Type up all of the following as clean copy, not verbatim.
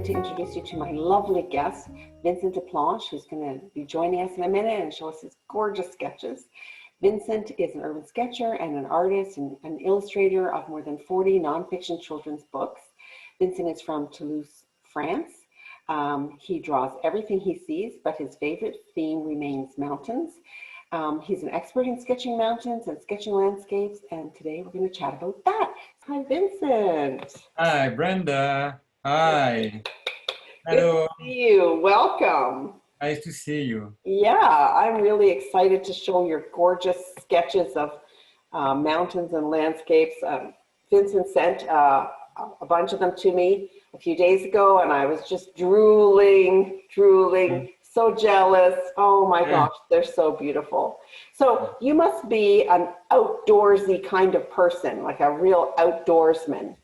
excited to introduce you to my lovely guest, Vincent Desplanche, who's going to be joining us in a minute and show us his gorgeous sketches. Vincent is an urban sketcher and an artist and an illustrator of more than 40 nonfiction children's books. Vincent is from Toulouse, France. He draws everything he sees, but his favorite theme remains mountains. He's an expert in sketching mountains and sketching landscapes, and today we're going to chat about that. Hi, Vincent. Hi, Brenda. Hi. Good Hello. to see you. Welcome. Nice to see you. Yeah, I'm really excited to show your gorgeous sketches of mountains and landscapes. Vincent sent a bunch of them to me a few days ago, and I was just drooling, so jealous. Oh my gosh, they're so beautiful. So you must be an outdoorsy kind of person, like a real outdoorsman.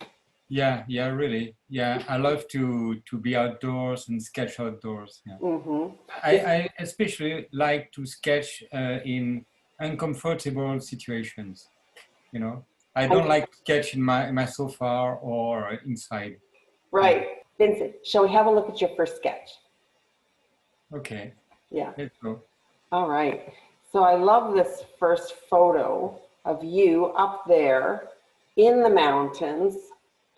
Yeah, really. Yeah, I love to be outdoors and sketch outdoors. Yeah. Mm-hmm. I especially like to sketch in uncomfortable situations. You know, I don't like to sketch in my sofa or inside. Right. Vincent, shall we have a look at your first sketch? Okay. Yeah. Let's go. All right. So I love this first photo of you up there in the mountains.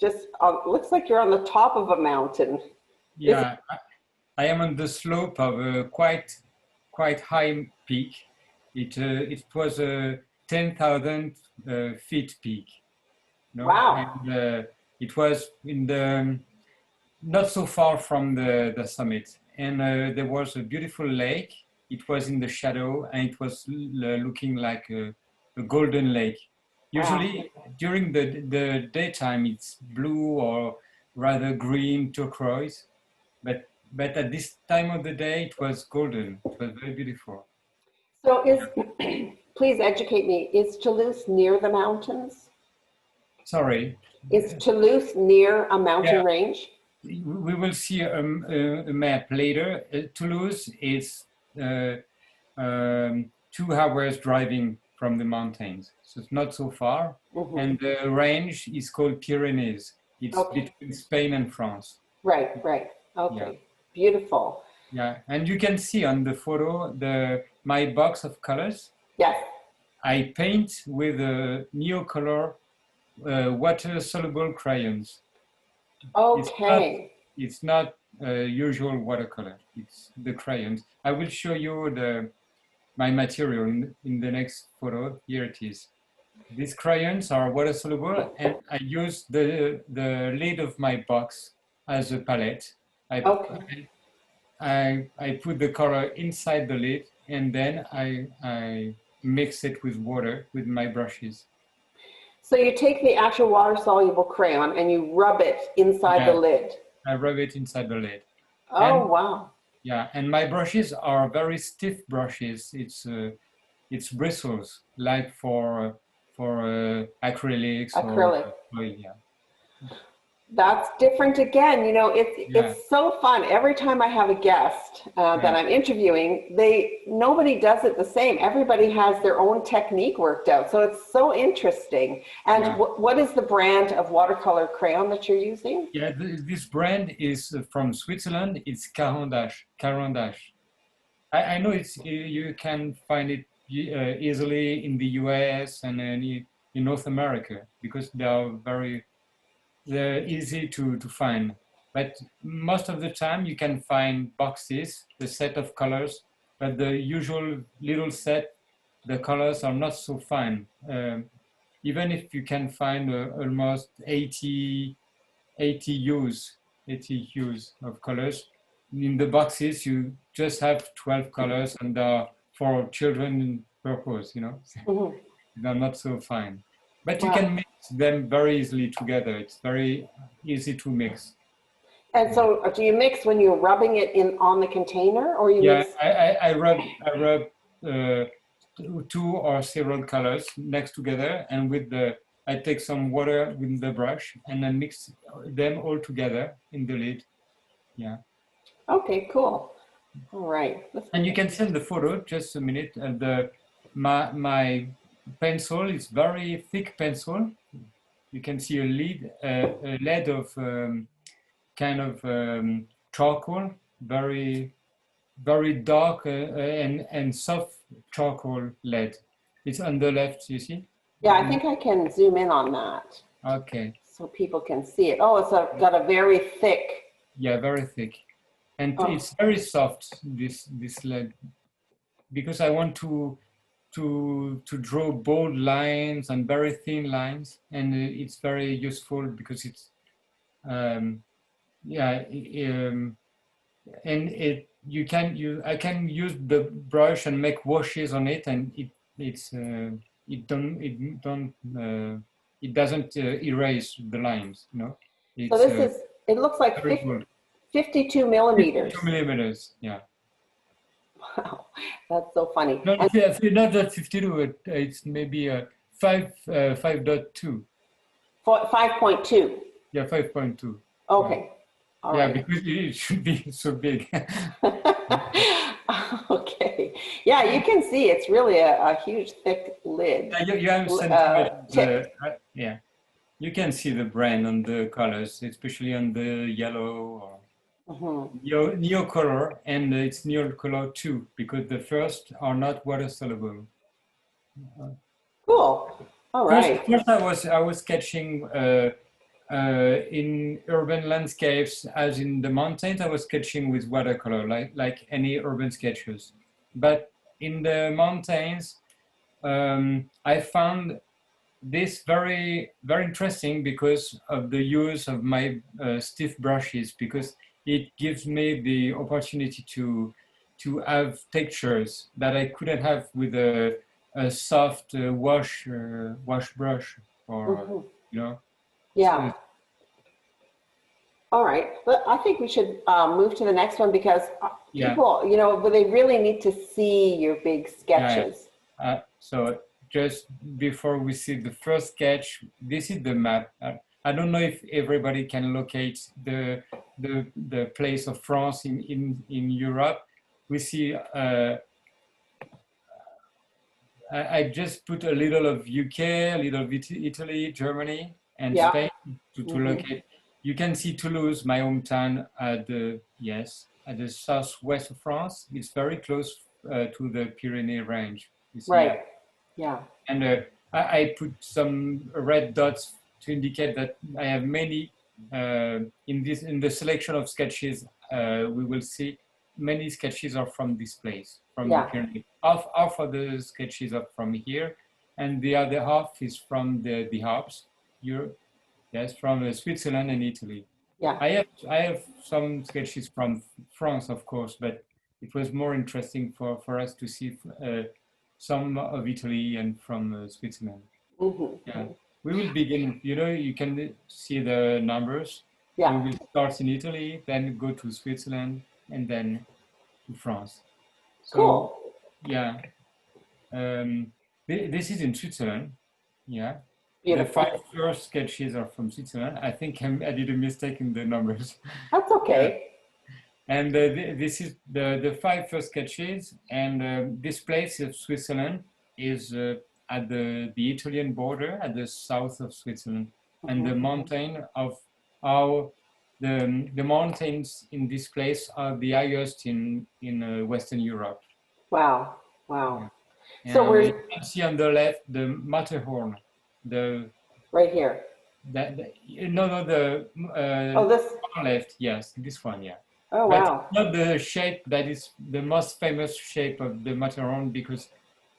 Just looks like you're on the top of a mountain. Yeah, I am on the slope of a quite high peak. It was a 10,000 feet peak. You know? Wow. And it was in the not so far from the summit. And there was a beautiful lake. It was in the shadow, and it was looking like a golden lake. Usually, during the daytime, it's blue or rather green turquoise, but at this time of the day, it was golden. It was very beautiful. So please educate me, is Toulouse near the mountains? Sorry? Is Toulouse near a mountain range? We will see a map later. Toulouse is 2 hours driving from the mountains, so it's not so far. Mm-hmm. And the range is called Pyrenees. It's between Spain and France. Right. Okay, yeah. Beautiful. Yeah, and you can see on the photo my box of colors. Yes. I paint with Neocolor water-soluble crayons. Okay. It's not usual watercolor. It's the crayons. I will show you my material in the next photo. Here it is. These crayons are water soluble, and I use the lid of my box as a palette. I put the color inside the lid, and then I mix it with water with my brushes. So you take the actual water-soluble crayon and you rub it inside the lid. I rub it inside the lid. Oh, wow. Yeah, and my brushes are very stiff brushes. It's bristles, like for acrylics. Acrylic. Or oil, yeah. That's different again. You know, it's so fun. Every time I have a guest that I'm interviewing, nobody does it the same. Everybody has their own technique worked out. So it's so interesting. And what is the brand of watercolor crayon that you're using? Yeah, this brand is from Switzerland. It's Crayons. I know you can find it easily in the US and in North America because they're easy to find, but most of the time you can find boxes, the set of colors, but the usual little set, the colors are not so fine. Even if you can find almost 80 hues of colors, in the boxes you just have 12 colors, and for children purpose, you know, they're not so fine. But you can mix them very easily together. It's very easy to mix. And so, do you mix when you're rubbing it on the container, or you mix? I rub 2 or several colors next together, and I take some water with the brush and then mix them all together in the lid. Yeah. Okay, cool. All right. And you can send the photo. Just a minute. My pencil is very thick pencil. You can see a lead of kind of charcoal, very very dark and soft charcoal lead. It's on the left, you see? Yeah, I think I can zoom in on that Okay. so people can see it. Oh, got a very thick. Yeah, very thick. And it's very soft, this lead, because I want to draw bold lines and very thin lines, and it's very useful because it's yeah, and I can use the brush and make washes on it, and it doesn't erase the lines, you know. So It's this it looks like 52 millimeters. 52 millimeters, yeah. Wow, that's so funny. No, not that 52, it's maybe 5.2. 5.2. Yeah, 5.2. Okay. All yeah, right. because it should be so big. Okay. Yeah, you can see it's really a huge, thick lid. Yeah, you can see the brand on the colors, especially on the yellow or neo color, and it's neo color too, because the first are not water soluble. Cool. All right. First I was sketching in urban landscapes, as in the mountains. I was sketching with watercolor, like any urban sketches. But in the mountains, I found this very, very interesting because of the use of my stiff brushes, because it gives me the opportunity to have textures that I couldn't have with a soft wash brush, or you know. Yeah. All right, but I think we should move to the next one, because people, you know, they really need to see your big sketches. So just before we see the first sketch, this is the map. I don't know if everybody can locate the place of France in Europe. We see. I just put a little of UK, a little of Italy, Germany, and Spain to locate. You can see Toulouse, my hometown, at the southwest of France. It's very close to the Pyrenees range. Right. Yeah. And I put some red dots to indicate that I have many in the selection of sketches. We will see many sketches are from this place, from the Pyrenees. Half of the sketches are from here, and the other half is from the Alps, Europe. Yes, from Switzerland and Italy. Yeah. I have some sketches from France, of course, but it was more interesting for us to see some of Italy and from Switzerland. Yeah. We will begin, you know, you can see the numbers. Yeah. We will start in Italy, then go to Switzerland, and then to France. So, cool. Yeah. This is in Switzerland. Yeah. Beautiful. The 5 first sketches are from Switzerland. I think I did a mistake in the numbers. That's okay. And this is the 5 first sketches. And this place of Switzerland is at the Italian border, at the south of Switzerland. And the mountain of the mountains in this place are the highest in Western Europe. Wow. Wow. Yeah. So you can see on the left the Matterhorn. Right here. This left, yes, this one, yeah. Oh, but wow. Not the shape that is the most famous shape of the Matterhorn, because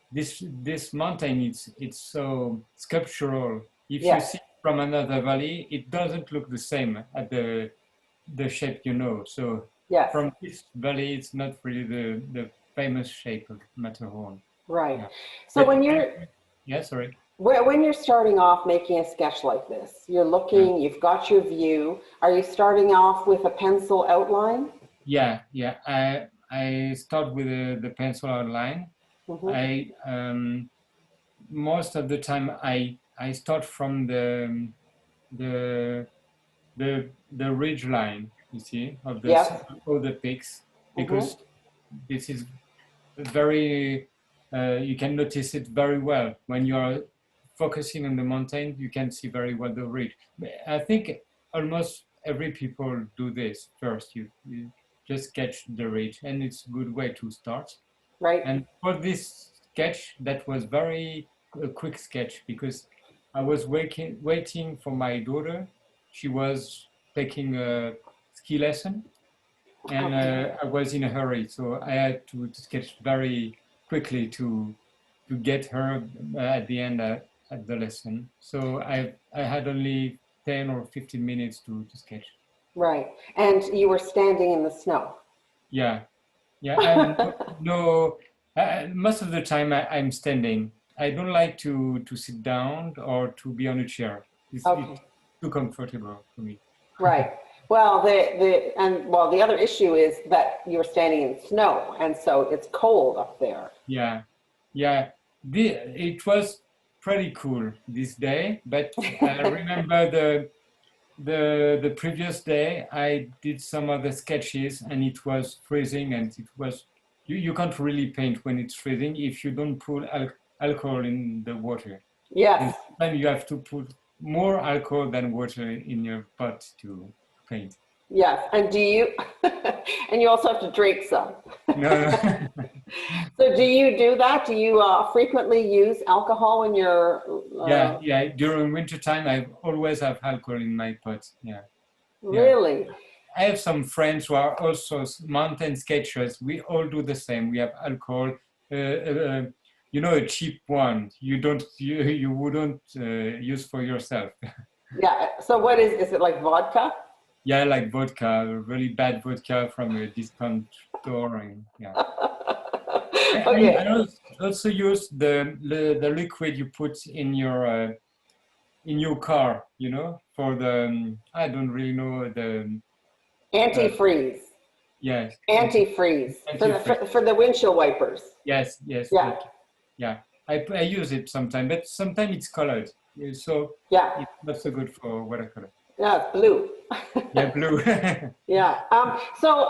this mountain it's so sculptural. If you see it from another valley, it doesn't look the same at the shape, you know. So from this valley, it's not really the famous shape of Matterhorn. Right. Yeah. So when you're when you're starting off making a sketch like this, you're looking, you've got your view. Are you starting off with a pencil outline? Yeah. I start with the pencil outline. I most of the time I start from the ridge line, you see, of the peaks, because this is very you can notice it very well when you are focusing on the mountain. You can see very well the ridge. I think almost every people do this first. You just sketch the ridge, and it's a good way to start. Right. And for this sketch, that was very a quick sketch because I was waiting for my daughter. She was taking a ski lesson, and Okay. I was in a hurry, so I had to sketch very quickly to get her at the end at the lesson. So I had only 10 or 15 minutes to sketch. Right. And you were standing in the snow. Yeah, yeah. And no, most of the time I'm standing. I don't like to sit down or to be on a chair. It's Okay. too comfortable for me. Right. Well, the other issue is that you're standing in snow, and so it's cold up there. Yeah, yeah. It was pretty cool this day, but I remember the previous day I did some other sketches and it was freezing, and it was you can't really paint when it's freezing if you don't put alcohol in the water. Yes. And sometimes you have to put more alcohol than water in your pot to paint. Yes. And do you, and you also have to drink some. No. So do you do that? Do you frequently use alcohol when you're? Yeah. During winter time, I always have alcohol in my pot. Yeah. Really? I have some friends who are also mountain sketchers. We all do the same. We have alcohol, a cheap one. You wouldn't use for yourself. Yeah. So what is it like vodka? Yeah, like vodka, really bad vodka from a discount store, and yeah. Okay. I also use the liquid you put in your car, for the I don't really know the Antifreeze. yes. Antifreeze Antifreeze. for the windshield wipers. Yes. Yeah. Yeah. I use it sometimes, but sometimes it's colored, so Yeah. it's not so good for watercolor. Yeah, it's blue. Yeah, blue. Yeah. So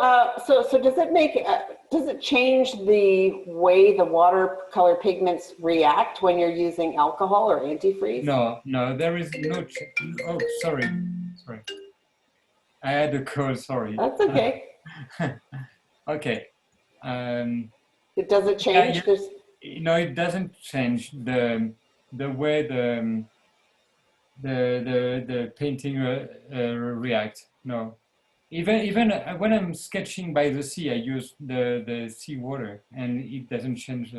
does it change the way the watercolor pigments react when you're using alcohol or antifreeze? No, there is no. Oh, sorry. I had a call. Sorry. That's okay. Okay. Does it change? No, it doesn't change the way the painting reacts. No, even when I'm sketching by the sea, I use the sea water, and it doesn't change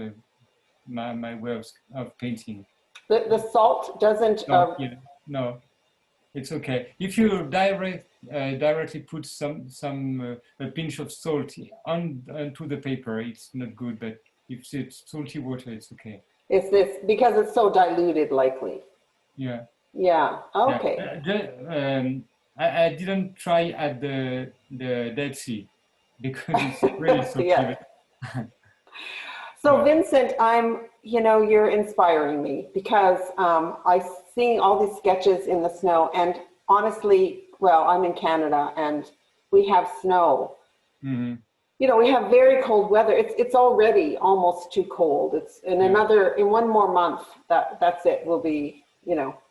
my way of painting. The salt doesn't. No, it's okay. If you directly put a pinch of salt onto the paper, it's not good. But if it's salty water, it's okay. Is this because it's so diluted, likely? Yeah. Yeah. Okay. I didn't try at the Dead Sea because it's really salty. Yeah. So Vincent, you're inspiring me because I seeing all these sketches in the snow, and honestly, well, I'm in Canada and we have snow. Mm-hmm. We have very cold weather. It's already almost too cold. It's in one more month that's it. Will be,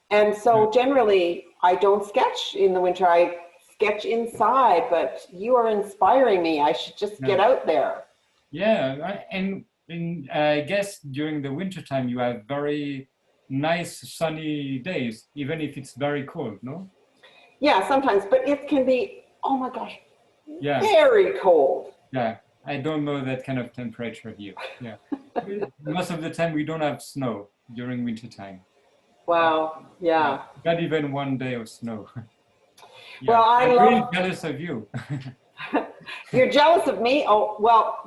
And so generally I don't sketch in the winter. I sketch inside, but you are inspiring me. I should just get out there. Yeah, and I guess during the winter time you have very nice sunny days, even if it's very cold, no? Yeah, sometimes, but it can be, oh my gosh, very cold. Yeah, I don't know that kind of temperature here. Yeah, most of the time we don't have snow during winter time. Wow, yeah. Not even one day of snow. Well, I'm really jealous of you. You're jealous of me? Oh, well,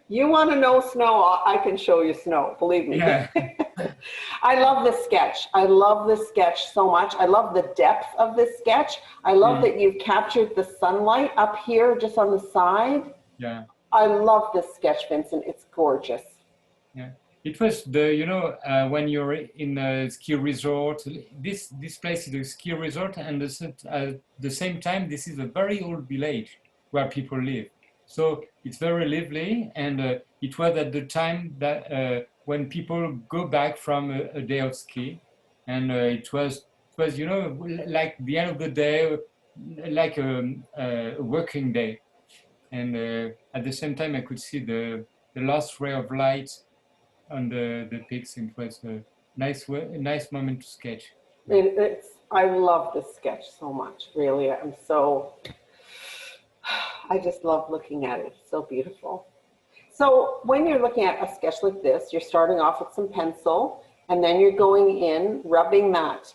you want to know snow, I can show you snow, believe me. Yeah. I love this sketch. I love this sketch so much. I love the depth of this sketch. I love that you've captured the sunlight up here just on the side. Yeah. I love this sketch, Vincent. It's gorgeous. Yeah. It was when you're in a ski resort. This place is a ski resort, and at the same time, this is a very old village where people live. So it's very lively, and it was at the time that when people go back from a day of ski, and it was like the end of the day. like a working day, and at the same time I could see the last ray of light on the pics. It was a a nice moment to sketch. I love this sketch so much, really. I just love looking at it. It's so beautiful. So when you're looking at a sketch like this, you're starting off with some pencil, and then you're going in, rubbing that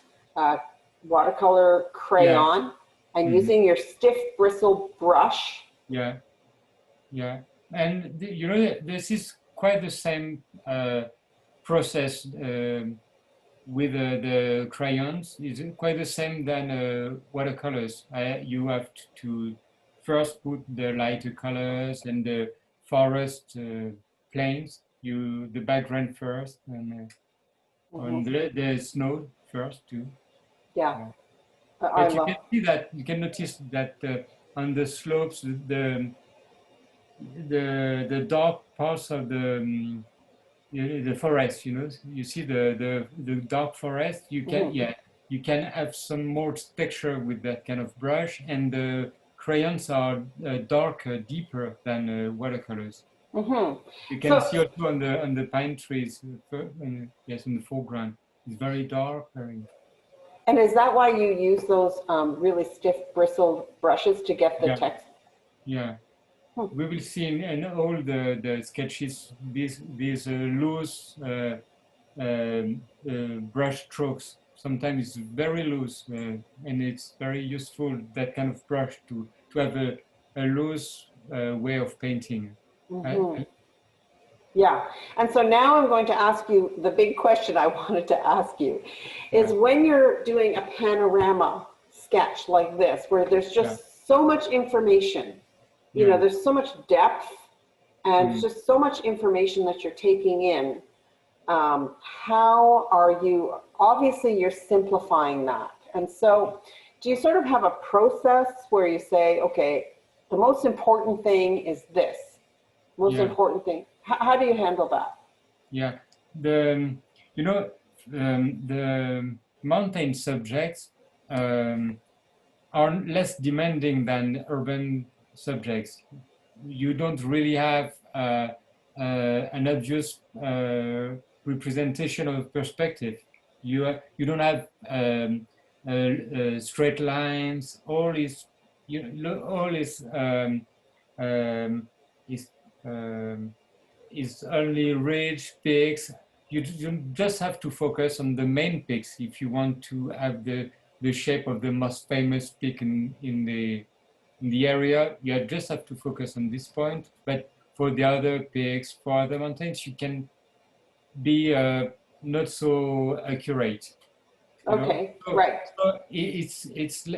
watercolor crayon, and using your stiff bristle brush. Yeah, yeah. And you know, this is quite the same process with the crayons. It's quite the same than watercolors. You have to first put the lighter colors and the forest planes. The background first, and on the snow first too. Yeah, I But you love. can see that, you can notice that on the slopes, the dark parts of the forest, you know, you see the dark forest. You can you can have some more texture with that kind of brush, and the crayons are darker, deeper than watercolors. You can see also on the pine trees. Yes, in the foreground, it's very dark. And is that why you use those really stiff bristled brushes to get the text? Yeah. We will see in all the sketches these loose brush strokes. Sometimes it's very loose, and it's very useful, that kind of brush, to have a loose way of painting. Yeah, and so now I'm going to ask you the big question I wanted to ask you is, when you're doing a panorama sketch like this, where there's just so much information, you know, there's so much depth and just so much information that you're taking in, how are you, obviously you're simplifying that. And so do you sort of have a process where you say, okay, the most important thing is this, most important thing? How do you handle that? Yeah, you know, the mountain subjects are less demanding than urban subjects. You don't really have an obvious representation of perspective. You don't have straight lines. All is is is only ridge, peaks. You just have to focus on the main peaks if you want to have the shape of the most famous peak in the area. You just have to focus on this point. But for the other peaks, for other mountains, you can be not so accurate. Okay, so, right. So it's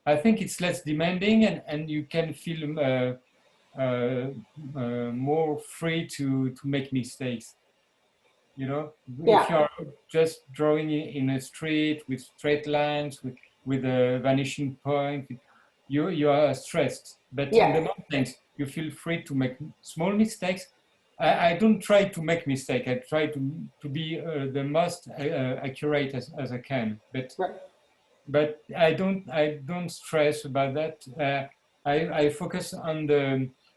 I think it's less demanding, and you can feel more free to make mistakes. You know, if you're just drawing in a street with straight lines, with a vanishing point, you are stressed. But in the mountains, you feel free to make small mistakes. I don't try to make mistakes. I try to be the most accurate as I can. But I don't stress about that. I focus on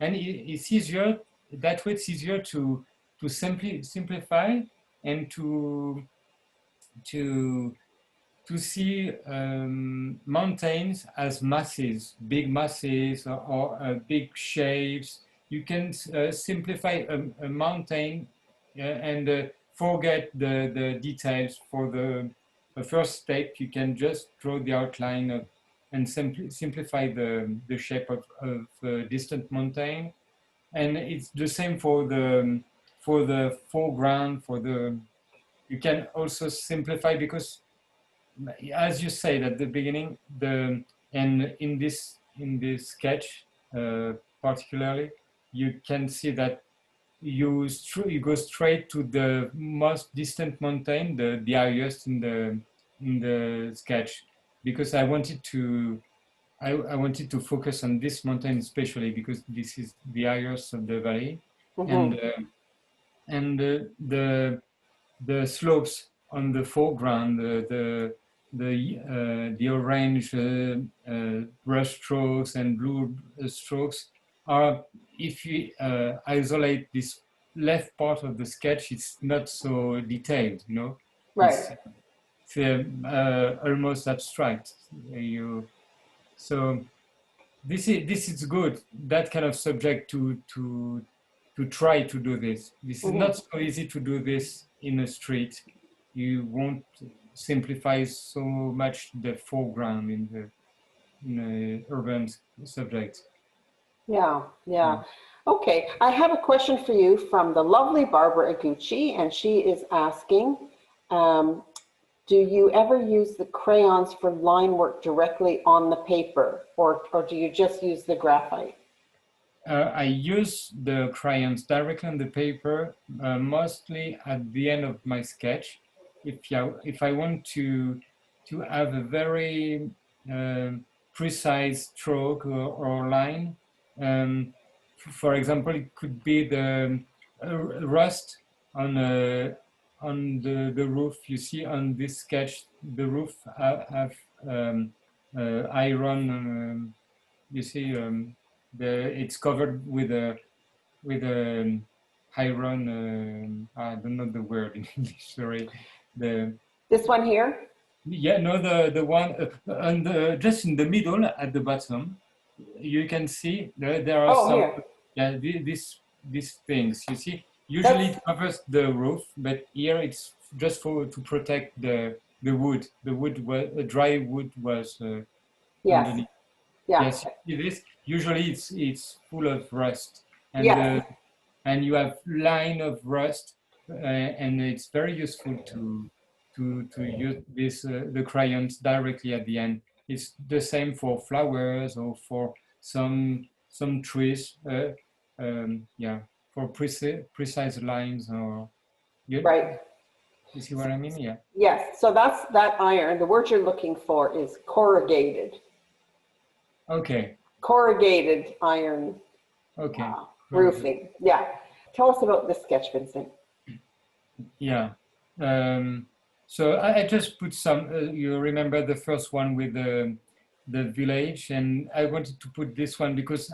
and it's easier that way. It's easier to simplify, and to see mountains as masses, big masses, or big shapes. You can simplify a mountain and forget the details. For the first step, you can just draw the outline and simplify the shape of a distant mountain. And it's the same for the foreground. You can also simplify, because, as you said at the beginning, and in this sketch particularly, you can see that you go straight to the most distant mountain, the highest in the sketch, because I wanted to focus on this mountain especially, because this is the highest of the valley, and the slopes on the foreground, the orange brush strokes and blue strokes are, if you isolate this left part of the sketch, it's not so detailed, you know. Right. It's almost abstract. So this is good. That kind of subject to try to do this. This is not so easy to do this in a street. You won't simplify so much the foreground in a urban subject. Yeah, yeah. Okay, I have a question for you from the lovely Barbara Aguchi, and she is asking, do you ever use the crayons for line work directly on the paper, or do you just use the graphite? I use the crayons directly on the paper, mostly at the end of my sketch. If I want to have a very precise stroke or line, for example, it could be the rust on the roof. You see on this sketch, the roof have iron. You see, it's covered with a iron. I don't know the word in English. Sorry. This one here? Yeah, no, the one just in the middle at the bottom. You can see there are some. Here. Yeah, these things. You see, usually it covers the roof, but here it's just to protect the wood. The wood was dry wood was Yes. underneath. Yeah. Yes, it is. Usually it's full of rust, and Yeah. And you have line of rust, and it's very useful to use this the crayons directly at the end. It's the same for flowers or for some trees. Yeah, for precise lines or. Right. You see what I mean? Yeah. Yes. So that's that iron. The word you're looking for is corrugated. Okay. Corrugated iron. Okay. Roofing. Yeah. Tell us about this sketch, Vincent. Yeah. So I just put some. You remember the first one with the village, and I wanted to put this one because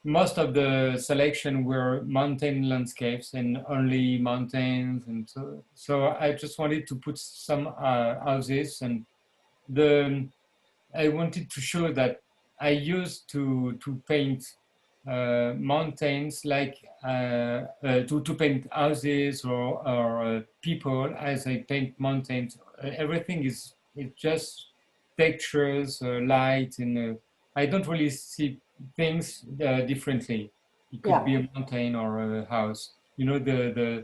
most of the selection were mountain landscapes and only mountains, and so I just wanted to put some houses, and I wanted to show that I used to paint mountains like to paint houses or people as I paint mountains. Everything is just textures, light, and I don't really see things differently. It could be a mountain or a house. You know, the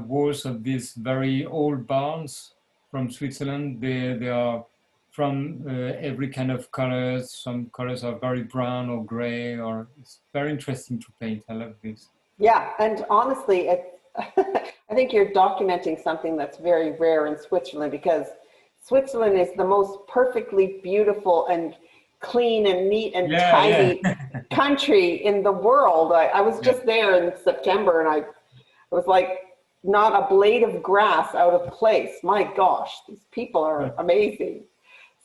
walls of these very old barns from Switzerland, they are from every kind of colors. Some colors are very brown or gray, or it's very interesting to paint. I love this. Yeah, and honestly, I think you're documenting something that's very rare in Switzerland, because Switzerland is the most perfectly beautiful and clean and neat and tidy country in the world. I was just there in September, and it was like not a blade of grass out of place. My gosh, these people are amazing.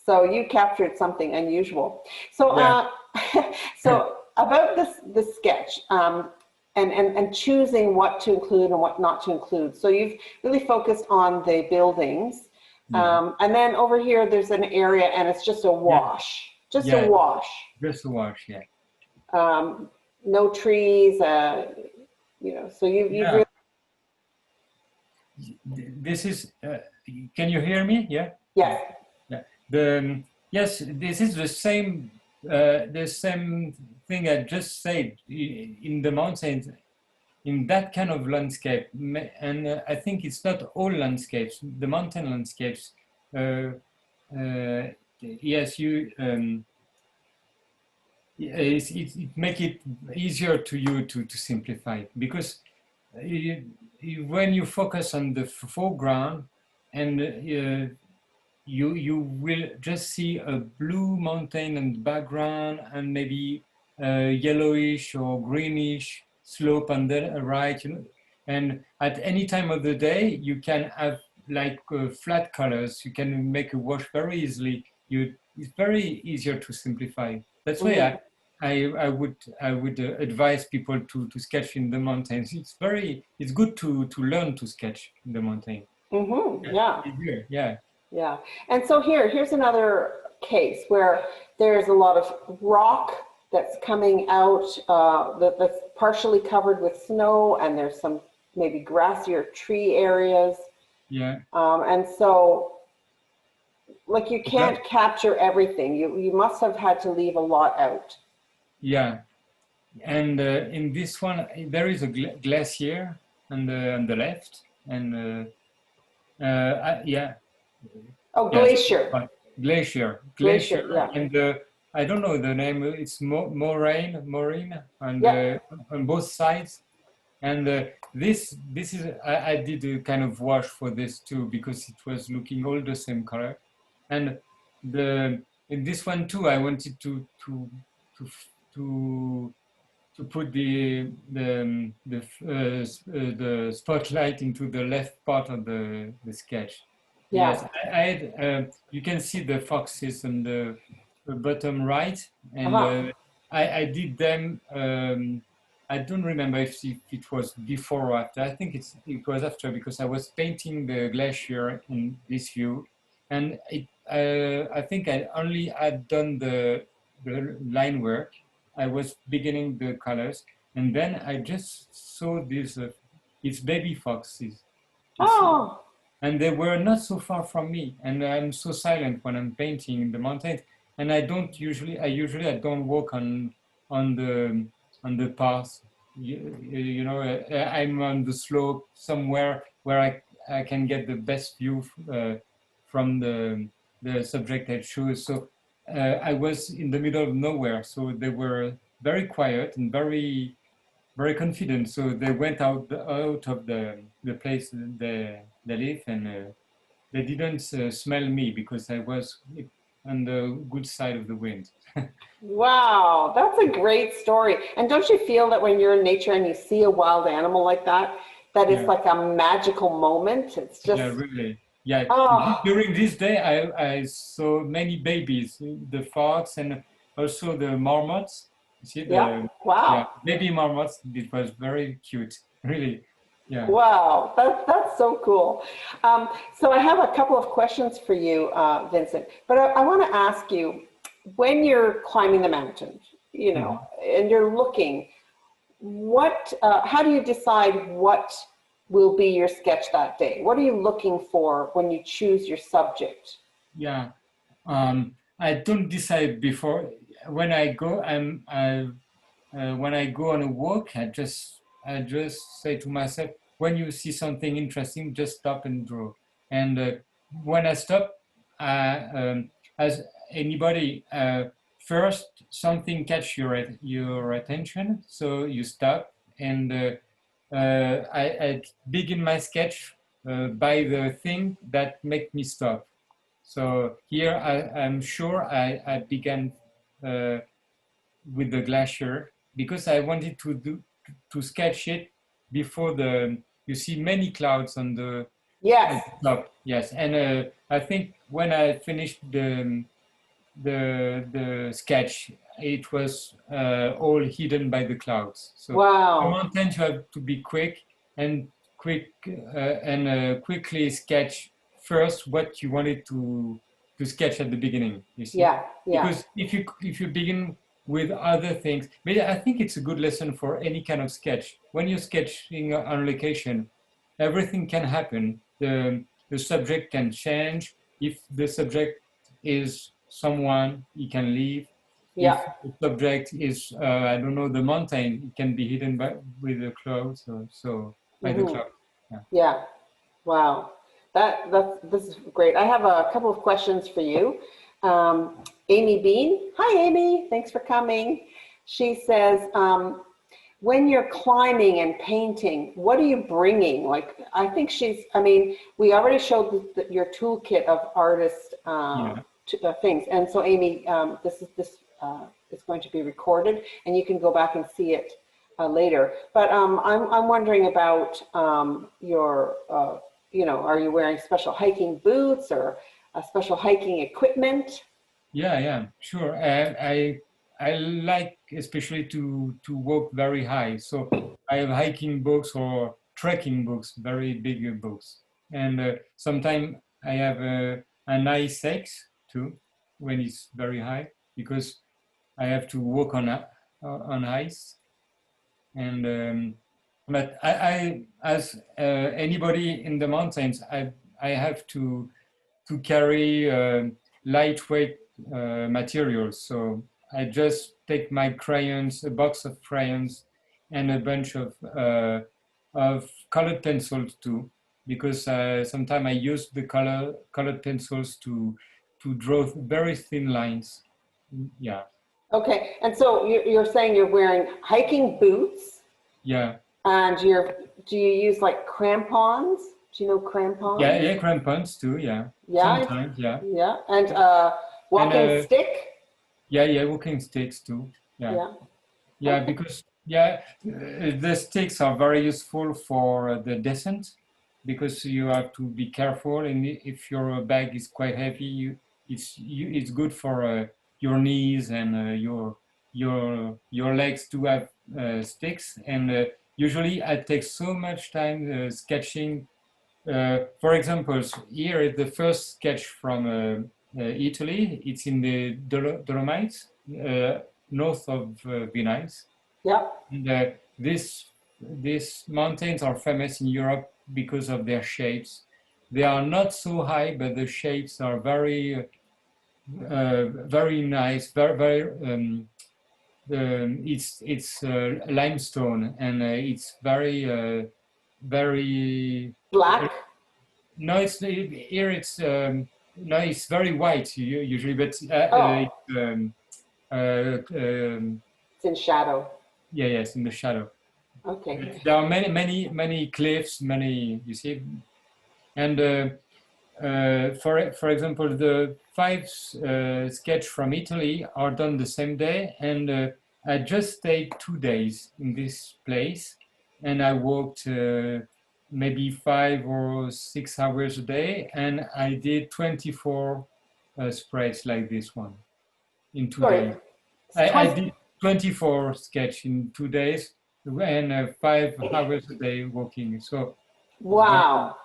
So you captured something unusual. So, so about this sketch and choosing what to include and what not to include. So you've really focused on the buildings, and then over here there's an area, and it's just a wash, just a wash. Just a wash, yeah. No trees, you know. So you really. This is. Can you hear me? Yeah. Yes. Yes, this is the same thing I just said in the mountains, in that kind of landscape, and I think it's not all landscapes. The mountain landscapes, yes, it make it easier to you to simplify it, because when you focus on the foreground and you will just see a blue mountain in the background and maybe yellowish or greenish slope on the right, you know. And at any time of the day, you can have like flat colors, you can make a wash very easily. It's very easier to simplify. That's why Mhm. I would advise people to sketch in the mountains. It's good to learn to sketch in the mountain. Yeah. Easier, yeah. Yeah. And so here's another case where there's a lot of rock that's coming out that's partially covered with snow, and there's some maybe grassy or tree areas. Yeah. And so, like, you That, can't capture everything. You must have had to leave a lot out. yeah. And in this one, there is a glacier on the left, and yeah, Oh, yes, glacier. but glacier, Glacier, yeah. and I don't know the name. It's moraine, and Yep. on both sides. And this is I did a kind of wash for this too because it was looking all the same color, and the in this one too I wanted to to to put the spotlight into the left part of the sketch. Yes, Yeah. I had, you can see the foxes on the bottom right, and Uh-huh. I did them. I don't remember if it was before or after. I think it was after because I was painting the glacier in this view, and I think I only had done the line work. I was beginning the colors, and then I just saw these it's baby foxes, you see, Oh, and they were not so far from me. And I'm so silent when I'm painting in the mountains, and I don't walk on the path. You know, I'm on the slope somewhere where I can get the best view from the subject I choose. So I was in the middle of nowhere, so they were very quiet and very confident. So they went out of the place they live, and they didn't smell me because I was on the good side of the wind. wow. That's a great story. And don't you feel that when you're in nature and you see a wild animal like that, that it's Yeah, like a magical moment? It's yeah, just, really. Yeah, oh, during this day, I saw many babies, the fox and also the marmots. You see yep. yeah, Wow. baby marmots. It was very cute, really. Yeah. Wow, that's so cool. So I have a couple of questions for you, Vincent, but I want to ask you, when you're climbing the mountain, Mhm. and you're looking, how do you decide what will be your sketch that day? What are you looking for when you choose your subject? Yeah. I don't decide before. When I go, when I go on a walk, I just say to myself, when you see something interesting, just stop and draw. And when I stop, as anybody, first something catch your attention, so you stop, and I begin my sketch by the thing that make me stop. So here I'm sure I began uh, with the glacier because I wanted to sketch it before you see many clouds on Yes. at the top. Yes, and I think when I finished the sketch, it was all hidden by the clouds. So the Wow. mountains you have to be quick and quickly sketch first what you wanted to sketch at the beginning. You see, Yeah. Yeah. because if you begin with other things, but I think it's a good lesson for any kind of sketch. When you're sketching on location, everything can happen. The subject can change. If the subject is someone, he can leave. If Yeah. the subject is, I don't know, the mountain, it can be hidden with the clouds, or so by the Hmm. cloud. Yeah. Yeah. Wow, this is great. I have a couple of questions for you. Amy Bean, hi Amy, thanks for coming. She says, when you're climbing and painting, what are you bringing? Like, I think I mean, we already showed your toolkit of artist Yeah. things, and so Amy, this is going to be recorded, and you can go back and see it later. But I'm wondering about your you know, are you wearing special hiking boots or a special hiking equipment? Yeah, sure. I like especially to walk very high. So I have hiking books or trekking books, very big books. And sometimes I have an ice axe too when it's very high because I have to walk on ice. And but I as anybody in the mountains, I have to carry lightweight materials. So I just take my crayons, a box of crayons, and a bunch of colored pencils too, because sometimes I use the colored pencils to draw very thin lines. Yeah, Okay, and so you're saying you're wearing hiking boots, yeah, and do you use like crampons? Do you know crampons? yeah. Crampons too. Yeah, Yeah, sometimes. Yeah, yeah, and and walking stick. yeah, walking sticks too. Yeah. Yeah. Yeah, Okay. because the sticks are very useful for the descent because you have to be careful, and if your bag is quite heavy, it's good for your knees and your legs to have sticks. And usually, I take so much time sketching. For example, here is the first sketch from Italy. It's in the Dolomites, north of Venice. Yep. And these mountains are famous in Europe because of their shapes. They are not so high, but the shapes are very nice. It's limestone, and it's very. Black. No, it's here. It's no, it's very white usually, but Oh, it's in shadow. yes, in the shadow. Okay. There are many cliffs, many you see, and for example, the five sketch from Italy are done the same day, and I just stayed 2 days in this place, and I walked maybe 5 or 6 hours a day, and I did 24 sprays like this one in two Sorry. days. It's I 20. did 24 sketch in 2 days and 5 hours a day walking. So Wow.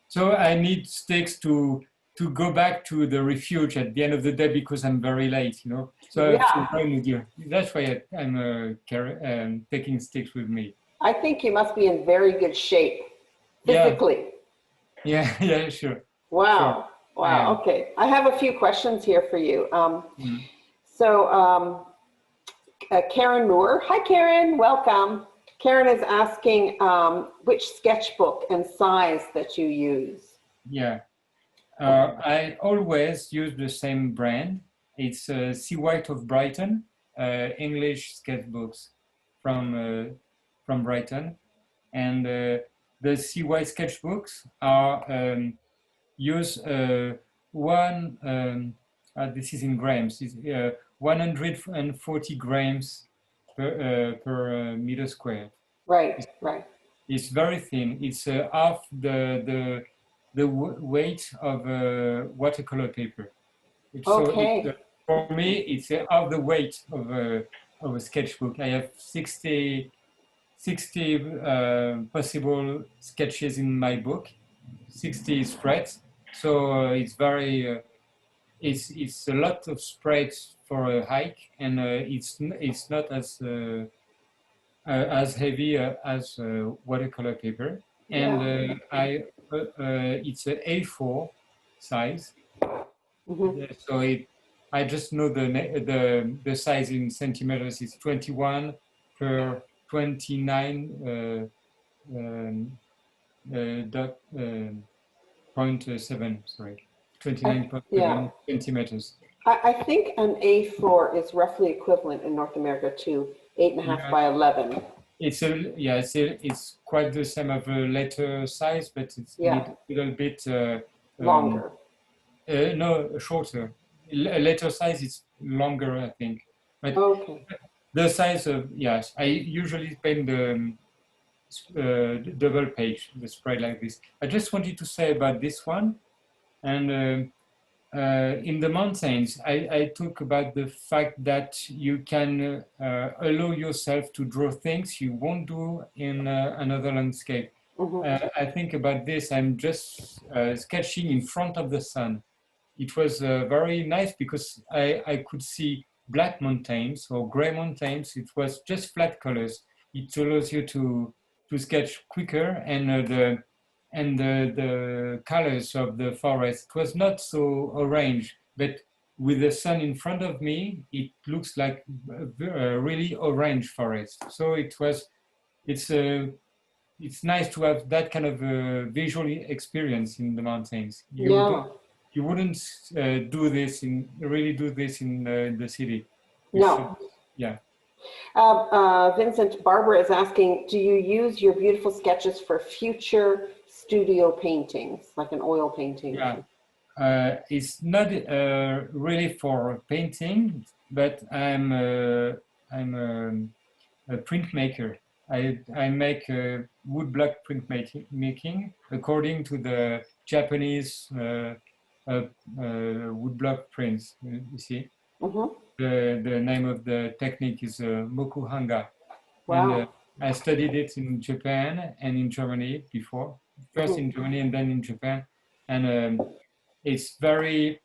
so I need sticks to go back to the refuge at the end of the day because I'm very late, you know. So I have to Yeah. run with you. That's why I'm taking sticks with me. I think you must be in very good shape Yeah, physically. yeah, sure. Wow. I Wow. am. Okay. I have a few questions here for you. Mm. So, Karen Moore. Hi, Karen. Welcome. Karen is asking which sketchbook and size that you use. Yeah. I always use the same brand. It's Sea White of Brighton, English sketchbooks from Brighton, and the Sea White sketchbooks are use one. This is in grams. It's 140 grams per meter square. Right. Right. It's very thin. It's half the weight of watercolor paper. So Okay. for me, it's half the weight of a sketchbook. I have 60 possible sketches in my book, 60 spreads. So it's a lot of spreads for a hike, and it's not as heavy as watercolor paper. And Yeah. it's a A4 size. Hmm. So I just know the size in centimeters is 21 per 29 dot point 7. Sorry, Yeah. 29.7 centimeters. I think an A4 is roughly equivalent in North America to 8.5 Yeah, by 11. it's quite the same of a letter size, but it's Yeah. little bit um, Longer. no shorter. A letter size is longer, I think. But Okay. the size of yes, I usually spend double page, the spread like this. I just wanted to say about this one, and in the mountains, I talk about the fact that you can allow yourself to draw things you won't do in another landscape. I think about this, I'm just sketching in front of the sun. It was very nice because I could see black mountains or gray mountains. It was just flat colors. It allows you to sketch quicker, and the colors of the forest. It was not so orange, but with the sun in front of me, it looks like a really orange forest. So it's nice to have that kind of visual experience in the mountains. You wouldn't really do this in the city. No. Yeah. Vincent, Barbara is asking, do you use your beautiful sketches for future studio paintings, like an oil painting? Yeah. It's not really for painting, but I'm a printmaker. I make woodblock printmaking according to the Japanese woodblock prints. You see, the name of the technique is mokuhanga. Wow. And I studied it in Japan and in Germany before. First in Germany and then in Japan, and it's very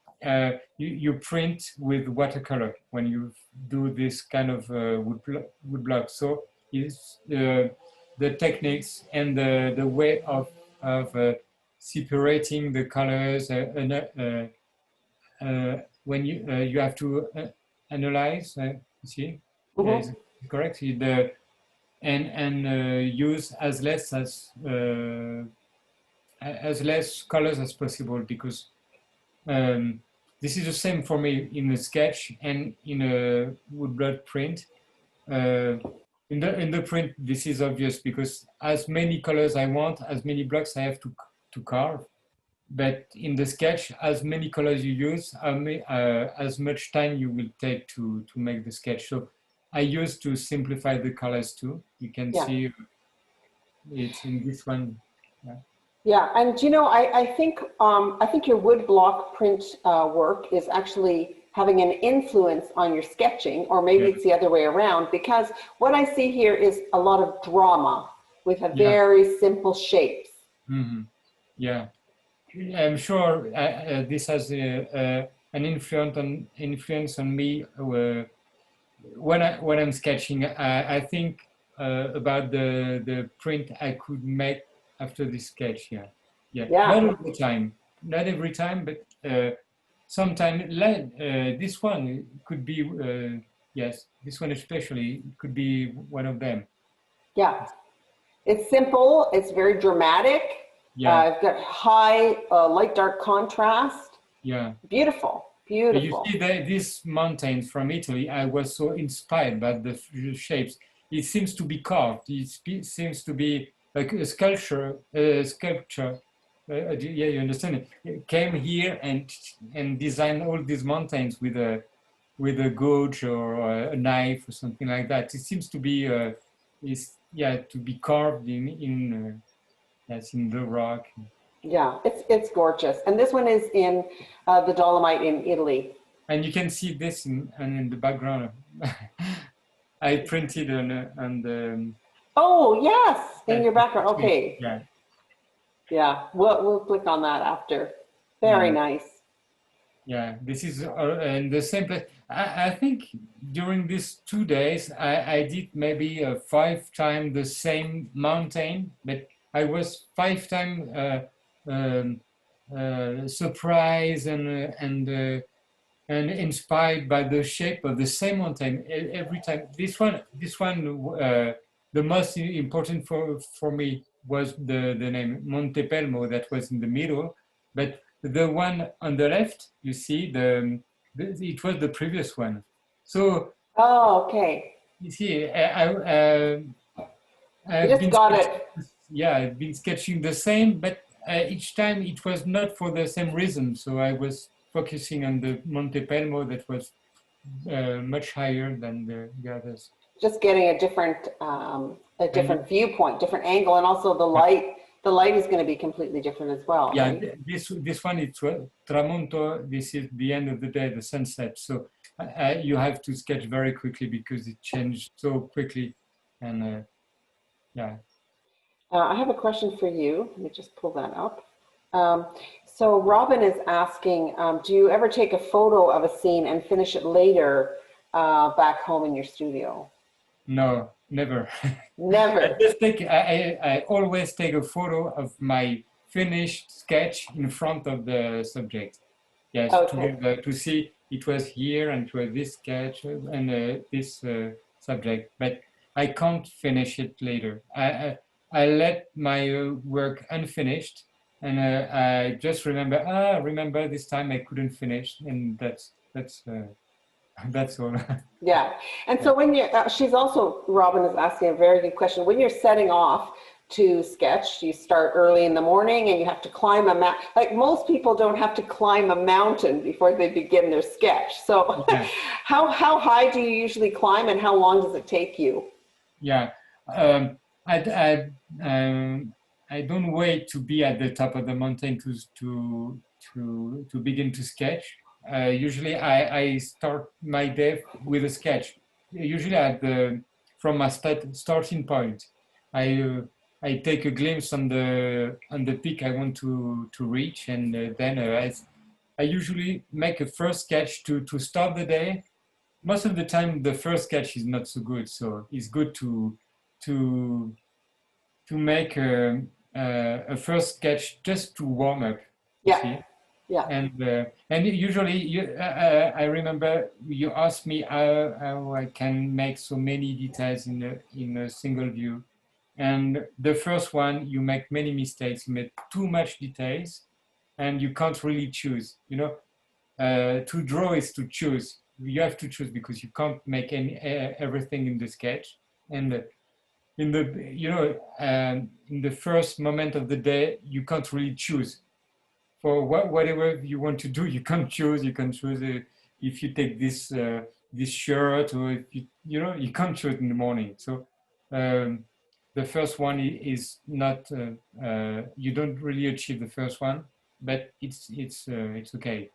you print with watercolor when you do this kind of woodblock. So it's the techniques and the way of separating the colors when you have to analyze. You see, is correct? And use as less colors as possible, because this is the same for me in a sketch and in a woodblock print. In the print, this is obvious because as many colors I want, as many blocks I have to carve. But in the sketch, as many colors you use, as much time you will take to make the sketch. So I used to simplify the colors too. You can see it's in this one. Yeah, and you know, I think your wood block print work is actually having an influence on your sketching, or maybe it's the other way around, because what I see here is a lot of drama with a very simple shapes. Yeah, I'm sure this has an influence on me when I'm sketching. I think about the print I could make after this sketch. Not every time, but sometimes this one could be this one especially could be one of them. It's simple, it's very dramatic. It's got high light dark contrast. Beautiful. You see these mountains from Italy, I was so inspired by the shapes. It seems to be carved. It seems to be like a sculpture. You understand it? Came here and designed all these mountains with a gouge or a knife or something like that. It seems to be to be carved in the rock. Yeah, it's gorgeous. And this one is in the Dolomite in Italy. And you can see this in the background. I printed on the. Oh yes, in your background. Okay. Yeah. We'll click on that after. Very nice. Yeah, this is in the same place. I think during these 2 days I did maybe 5 times the same mountain, but I was 5 times surprised and inspired by the shape of the same mountain every time. This one, the most important for me was the name Monte Pelmo that was in the middle, but the one on the left, you see, it was the previous one. So. Oh, okay. You see, I've been sketching the same, but each time it was not for the same reason. So I was focusing on the Monte Pelmo that was much higher than the others. Just getting a a different viewpoint, different angle, and also the light. The light is going to be completely different as well. Yeah, right? this one is tramonto. This is the end of the day, the sunset. So you have to sketch very quickly because it changed so quickly, and yeah. I have a question for you. Let me just pull that up. So Robin is asking, do you ever take a photo of a scene and finish it later back home in your studio? No, never. Never. I always take a photo of my finished sketch in front of the subject. Yes, Okay. to see it was here and it was this sketch and this subject, but I can't finish it later. I let my work unfinished, and I just remember this time I couldn't finish, and that's that's all. Yeah. And so when you're, she's also, Robin is asking a very good question. When you're setting off to sketch, you start early in the morning and you have to climb a mountain. Like most people don't have to climb a mountain before they begin their sketch. So Yeah. how high do you usually climb and how long does it take you? Yeah. Um, I, I don't wait to be at the top of the mountain to begin to sketch. Usually I start my day with a sketch. Usually from my starting point. I uh, I take a glimpse on the peak I want to reach, and then I usually make a first sketch to start the day. Most of the time the first sketch is not so good, so it's good to make a first sketch just to warm up, you Yeah. see. Yeah. And usually I remember you asked me how I can make so many details in a single view, and the first one you make many mistakes, you make too much details and you can't really choose, you know. To draw is to choose. You have to choose because you can't make everything in the sketch. And in the in the first moment of the day, you can't really choose for whatever you want to do. You can't choose. You can choose if you take this shirt, or if you can't choose in the morning. So the first one is not. You don't really achieve the first one, but it's okay.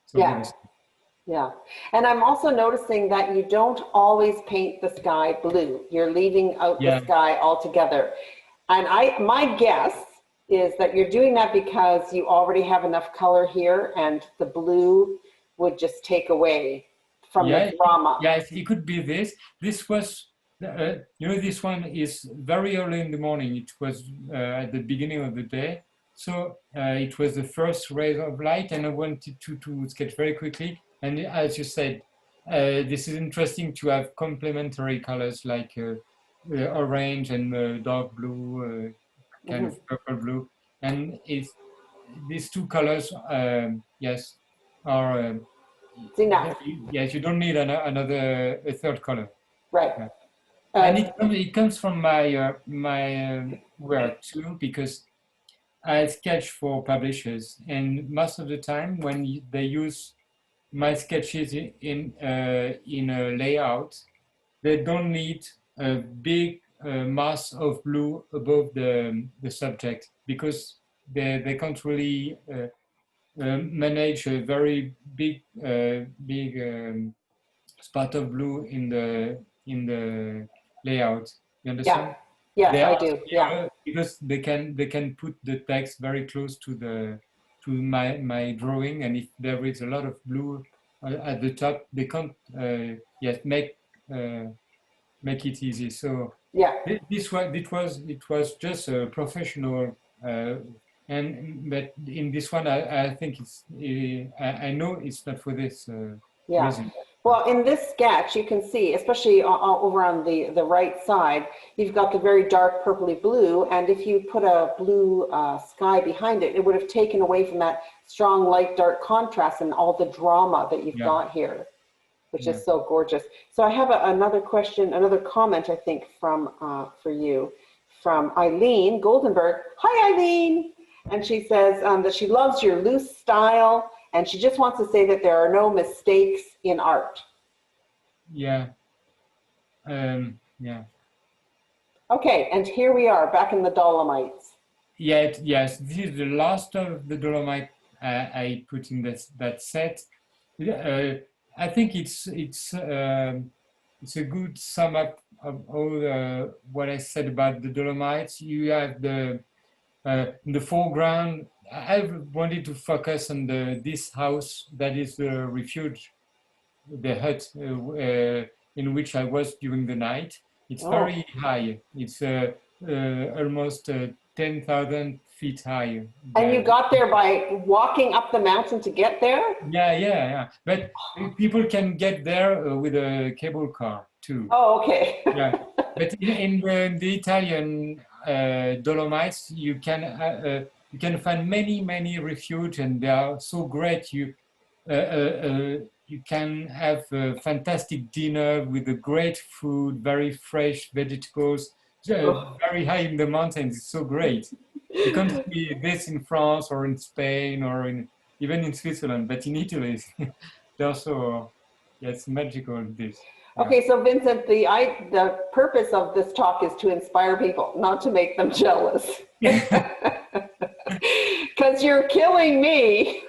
So Yeah. Yeah. And I'm also noticing that you don't always paint the sky blue. You're leaving out the yeah, sky altogether. And my guess is that you're doing that because you already have enough color here and the blue would just take away from the yeah, drama. yes, it could be this. This was, this one is very early in the morning. It was at the beginning of the day. So it was the first rays of light, and I wanted to sketch very quickly. And as you said, this is interesting to have complementary colors like orange and dark blue, kind Mhm. of purple blue. And these two colors, yes, are It's enough. yes, you don't need another a third color. Right. Yeah. And Uh, it comes from my work too, because I sketch for publishers, and most of the time when they use my sketches in a layout, they don't need a big mass of blue above the subject, because they can't really manage a very big spot of blue in the layout. You yeah. understand? Yes, They I are do. Yeah. because they can put the text very close to my drawing, and if there is a lot of blue at the top, they can't yet uh, make it easy. So Yeah. it was just a professional, but in this one I think I know it's not for this Yeah. reason. Well, in this sketch, you can see, especially over on the right side, you've got the very dark purpley blue, and if you put a blue sky behind it, it would have taken away from that strong light-dark contrast and all the drama that you've Yeah, got here, which yeah. is so gorgeous. So I have another question, another comment, I think, from for you, from Eileen Goldenberg. Hi, Eileen. And she says that she loves your loose style, and she just wants to say that there are no mistakes in art. Yeah, yeah. Okay, and here we are back in the Dolomites. Yeah, yes, this is the last of the Dolomite I put in that set. I think it's a good sum up of all what I said about the Dolomites. You have in the foreground. I wanted to focus on this house that is the refuge, the hut in which I was during the night. It's Oh, very high. It's almost 10,000 feet high. and you got there by walking up the mountain to get there? Yeah. But people can get there with a cable car too. Oh, okay. Yeah. But in the Italian Dolomites, you can find many refuge, and they are so great. You can have a fantastic dinner with a great food, very fresh vegetables, very high in the mountains. It's so great. You can't see this in France or in Spain or even in Switzerland, but in Italy, they're so, yeah, it's magical, this. Yeah. Okay, so Vincent, the purpose of this talk is to inspire people, not to make them jealous. Because you're killing me.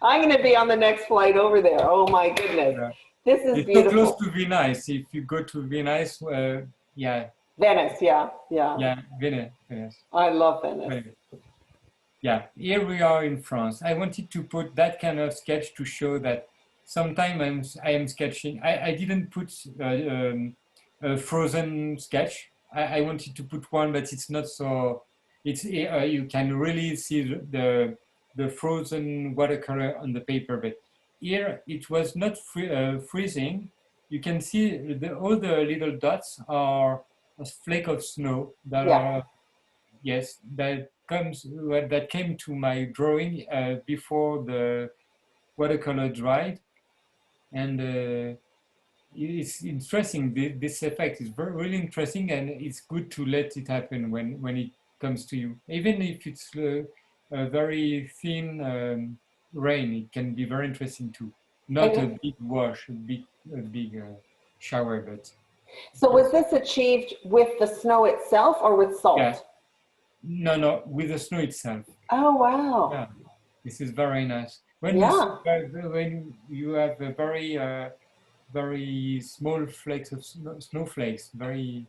I'm going to be on the next flight over there. Oh my goodness. Yeah. This is It's beautiful. so close to Venice. If you go to Venice, yeah. Venice, yeah. Yeah, Venice. I love Venice. Right. Yeah, here we are in France. I wanted to put that kind of sketch to show that sometimes I am sketching. I didn't put a frozen sketch. I wanted to put one, but it's not so. It's you can really see the frozen watercolor on the paper, but here it was not freezing. You can see all the little dots are a flake of snow that are, yes, that came to my drawing before the watercolor dried, and it's interesting. This effect is really interesting, and it's good to let it happen when it comes to you, even if it's a very thin rain. It can be very interesting too. Not a big wash, a big shower, but. So was this achieved with the snow itself or with salt? Yeah. No, with the snow itself. Oh, wow. Yeah, this is very nice. When you have a very small flakes of snowflakes, it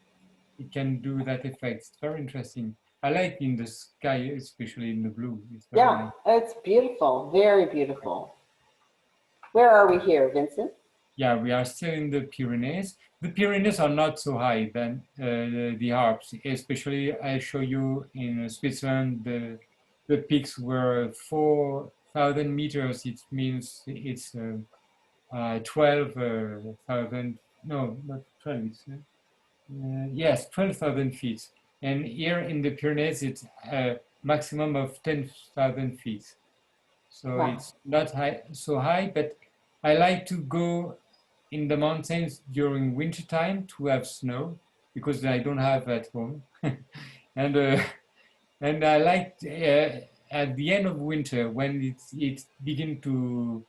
can do that effect. It's very interesting. I like in the sky, especially in the blue. It's nice. It's beautiful, very beautiful. Where are we here, Vincent? Yeah, we are still in the Pyrenees. The Pyrenees are not so high than the Alps, especially I show you in Switzerland, the peaks were 4,000 meters. It means it's 12,000, no, not 12, it's, yes, 12,000 feet. And here in the Pyrenees, it's a maximum of 10,000 feet. So it's not so high, but I like to go in the mountains during winter time to have snow because I don't have at home, and I like at the end of winter when it begin to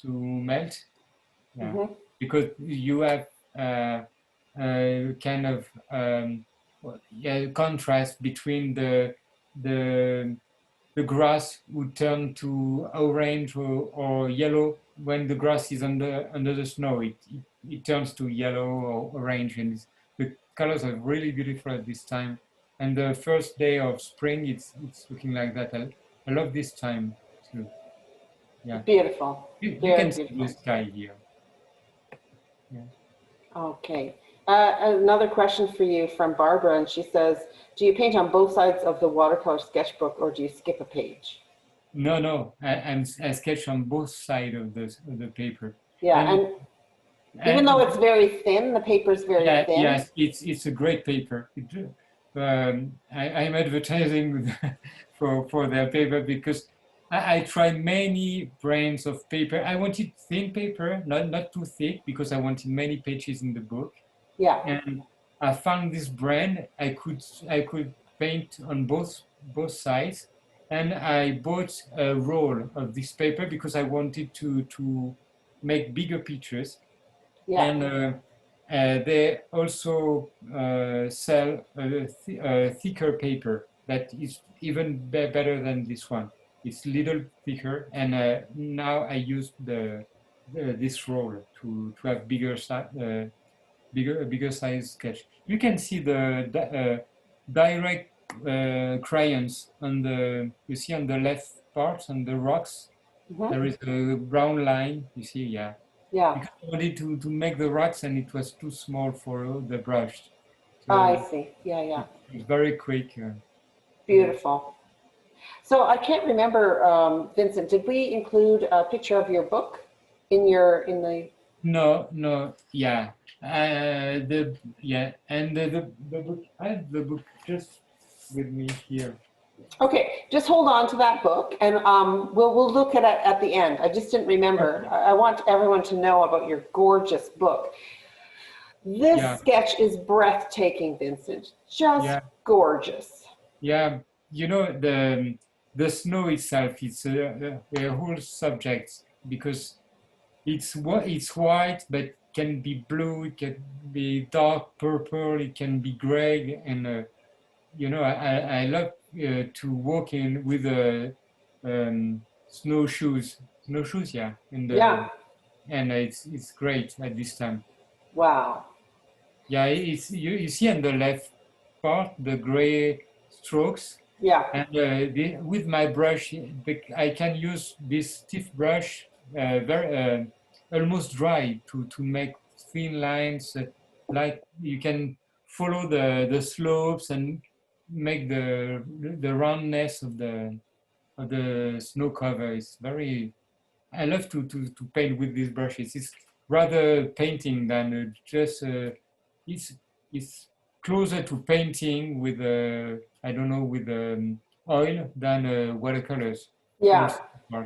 melt, because you have kind of contrast between the grass would turn to orange or yellow. When the grass is under the snow, it turns to yellow or orange, and the colors are really beautiful at this time. And the first day of spring, it's looking like that. I love this time too. Yeah, beautiful. You can see the sky here. Yeah. Okay. Another question for you from Barbara, and she says, do you paint on both sides of the watercolor sketchbook or do you skip a page? No, I sketch on both sides of the paper. Yeah, and even though it's very thin, the paper is very thin. Yes, it's a great paper. I'm advertising for their paper because I tried many brands of paper. I wanted thin paper, not too thick, because I wanted many pages in the book. Yeah. And I found this brand. I could paint on both sides, and I bought a roll of this paper because I wanted to make bigger pictures. Yeah. And They also sell thicker paper that is even better than this one. It's little thicker, and now I use this roll to have bigger size sketch. You can see the direct crayons on the, you see on the left part on the rocks. Mhm. There is a brown line. You see, yeah. Yeah. Because I wanted to make the rocks and it was too small for the brush. So I see. Yeah, yeah. it's very quick. Beautiful. So I can't remember, Vincent, did we include a picture of your book in the? No, yeah. And the book, I have the book just with me here. Okay, just hold on to that book, and we'll look at it at the end. I just didn't remember. I want everyone to know about your gorgeous book. This sketch is breathtaking, Vincent. Just gorgeous. Yeah, you know, the snow itself is a whole subject because it's white, but can be blue, it can be dark purple, it can be gray, and you know, I love to walk in with snowshoes, yeah, and it's great at this time. Wow. Yeah, it's you see on the left part the gray strokes. Yeah. And with my brush, I can use this stiff brush, almost dry, to make thin lines. Like you can follow the slopes and make the roundness of the snow cover. It's very. I love to paint with these brushes. It's rather painting than just. It's closer to painting with I don't know, with oil than watercolors. Yeah,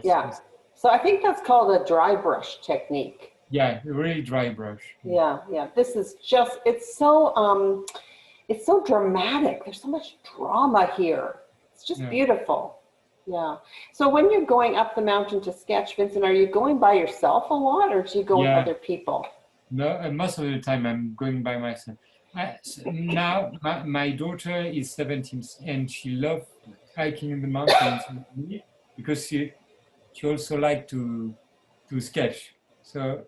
yeah. So I think that's called a dry brush technique. Yeah, really dry brush. Yeah, yeah. This is just, it's so dramatic. There's so much drama here. It's just beautiful. Yeah. So when you're going up the mountain to sketch, Vincent, are you going by yourself a lot, or do you go with other people? No, most of the time I'm going by myself. Now my daughter is 17 and she loves hiking in the mountains with me because she also likes to sketch. So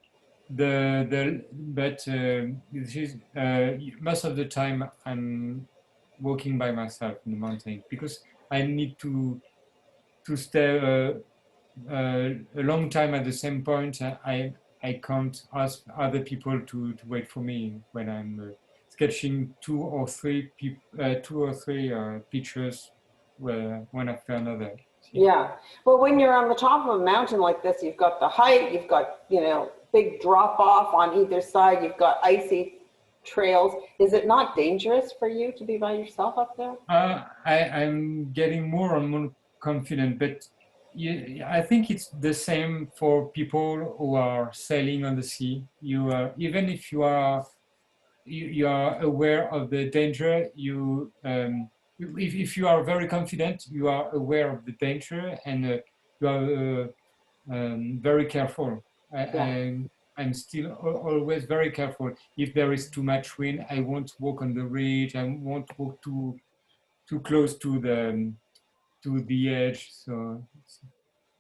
most of the time I'm walking by myself in the mountain because I need to stay a long time at the same point. I can't ask other people to wait for me when I'm sketching two or three pictures one after another. Yeah, but when you're on the top of a mountain like this, you've got the height, you've got, you know, big drop off on either side, you've got icy trails. Is it not dangerous for you to be by yourself up there? I'm getting more and more confident, but I think it's the same for people who are sailing on the sea. Even if you are aware of the danger, if you are very confident, you are aware of the danger and you are very careful. I'm still always very careful. If there is too much wind, I won't walk on the ridge. I won't walk too close to the edge. So,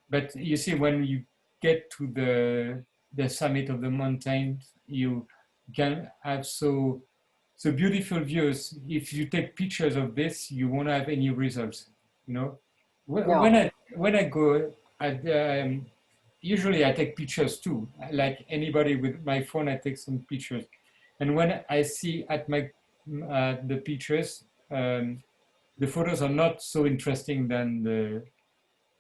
but you see, when you get to the summit of the mountain, you can have so beautiful views. If you take pictures of this, you won't have any results. You know, when I go, usually I take pictures too. Like anybody with my phone, I take some pictures. And when I see at the pictures, the photos are not so interesting than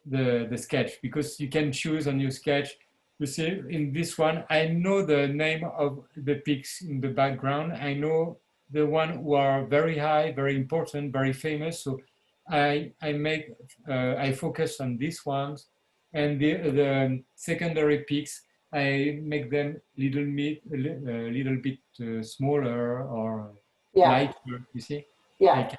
the sketch, because you can choose on your sketch. You see, in this one, I know the name of the peaks in the background. I know the one who are very high, very important, very famous. So I focus on these ones, and the secondary peaks, I make them a little bit smaller or lighter. You see? Yeah.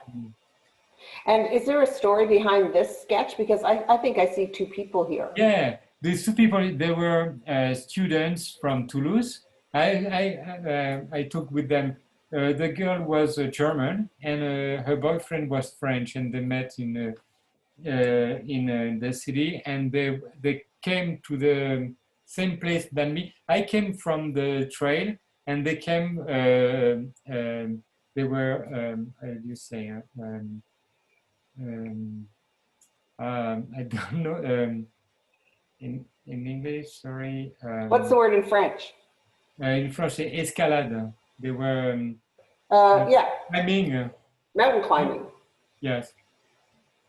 And is there a story behind this sketch? Because I think I see two people here. Yeah, these two people, they were students from Toulouse, I took with them. The girl was German, and her boyfriend was French, and they met in the city, and they came to the same place than me. I came from the trail, and they came. They were how do you say? Um, I don't know in English. Sorry. What's the word in French? In French, escalade. They were Yeah, climbing. mountain climbing. Yes,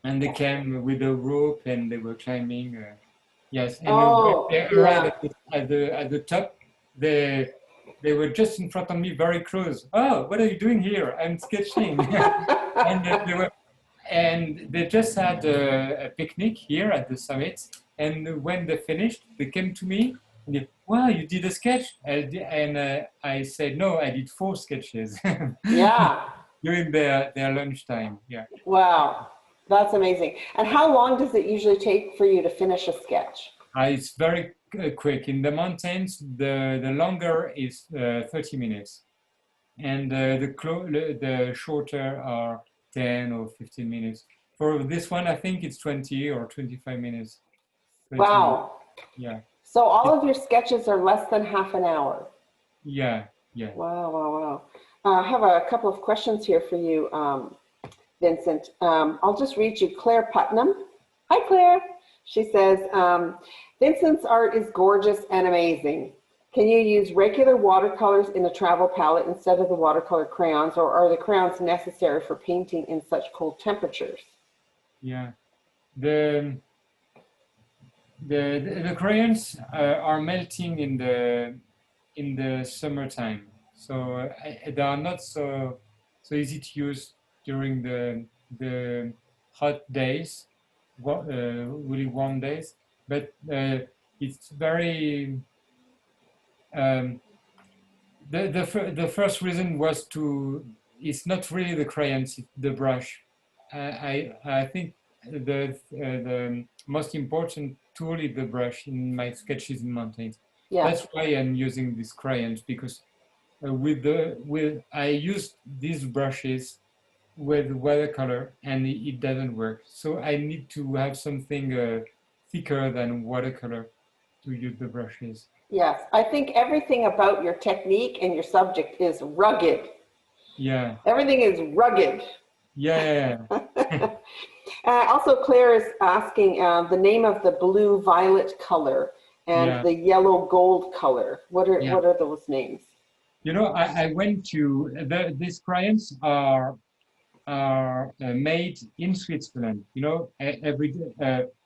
and they came with a rope and they were climbing. Yes, and when Oh, they arrived yeah. at the top, they were just in front of me, very close. Oh, what are you doing here? I'm sketching, and they just had a picnic here at the summit. And when they finished, they came to me and they, wow, you did a sketch? And I said, no, I did 4 sketches Yeah. during their lunchtime. Yeah. Wow. That's amazing. And how long does it usually take for you to finish a sketch? It's very quick. In the mountains, the longer is 30 minutes. And the shorter are 10 or 15 minutes. For this one, I think it's 20 or 25 minutes. 30 minutes. Wow. Yeah. So all of your sketches are less than half an hour. Yeah. Yeah. Wow, wow, wow. I have a couple of questions here for you, Vincent. I'll just read you Claire Putnam. Hi, Claire. She says, Vincent's art is gorgeous and amazing. Can you use regular watercolors in a travel palette instead of the watercolor crayons, or are the crayons necessary for painting in such cold temperatures? Yeah. The the crayons are melting in the summertime, so they are not so easy to use during the hot days, really warm days. But it's very the first reason was to it's not really the crayons, it's the brush. I think the most important tool is the brush in my sketches in mountains. Yeah. That's why I'm using these crayons, because I use these brushes with watercolor and it doesn't work. So I need to have something thicker than watercolor to use the brushes. Yes, I think everything about your technique and your subject is rugged. Yeah. Everything is rugged. Yeah. Also, Claire is asking the name of the blue-violet color and the yellow-gold color. What are those names? You know, I went to these crayons are made in Switzerland. You know,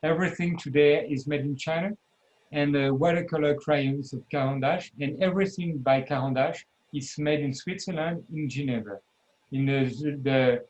everything today is made in China, and the watercolor crayons of Caran d'Ache, and everything by Caran d'Ache is made in Switzerland, in Geneva, in the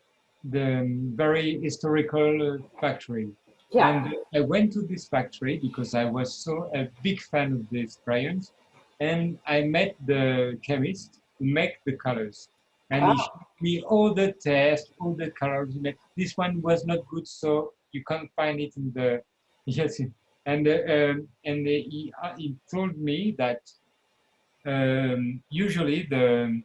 very historical factory. Yeah. And I went to this factory because I was a big fan of these crayons, and I met the chemist who make the colors, and he showed me all the tests, all the colors. This one was not good, so you can't find it in the yes. And he told me that usually the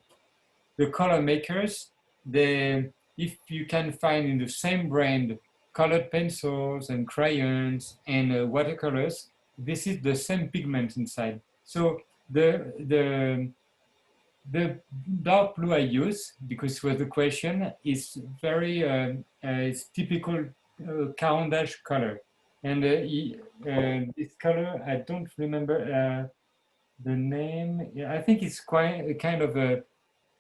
color makers, if you can find in the same brand colored pencils and crayons and watercolors, this is the same pigment inside. So the dark blue I use, because it was the question, is very it's typical Caran d'Ache color. And this color, I don't remember the name. Yeah, I think it's quite a kind of a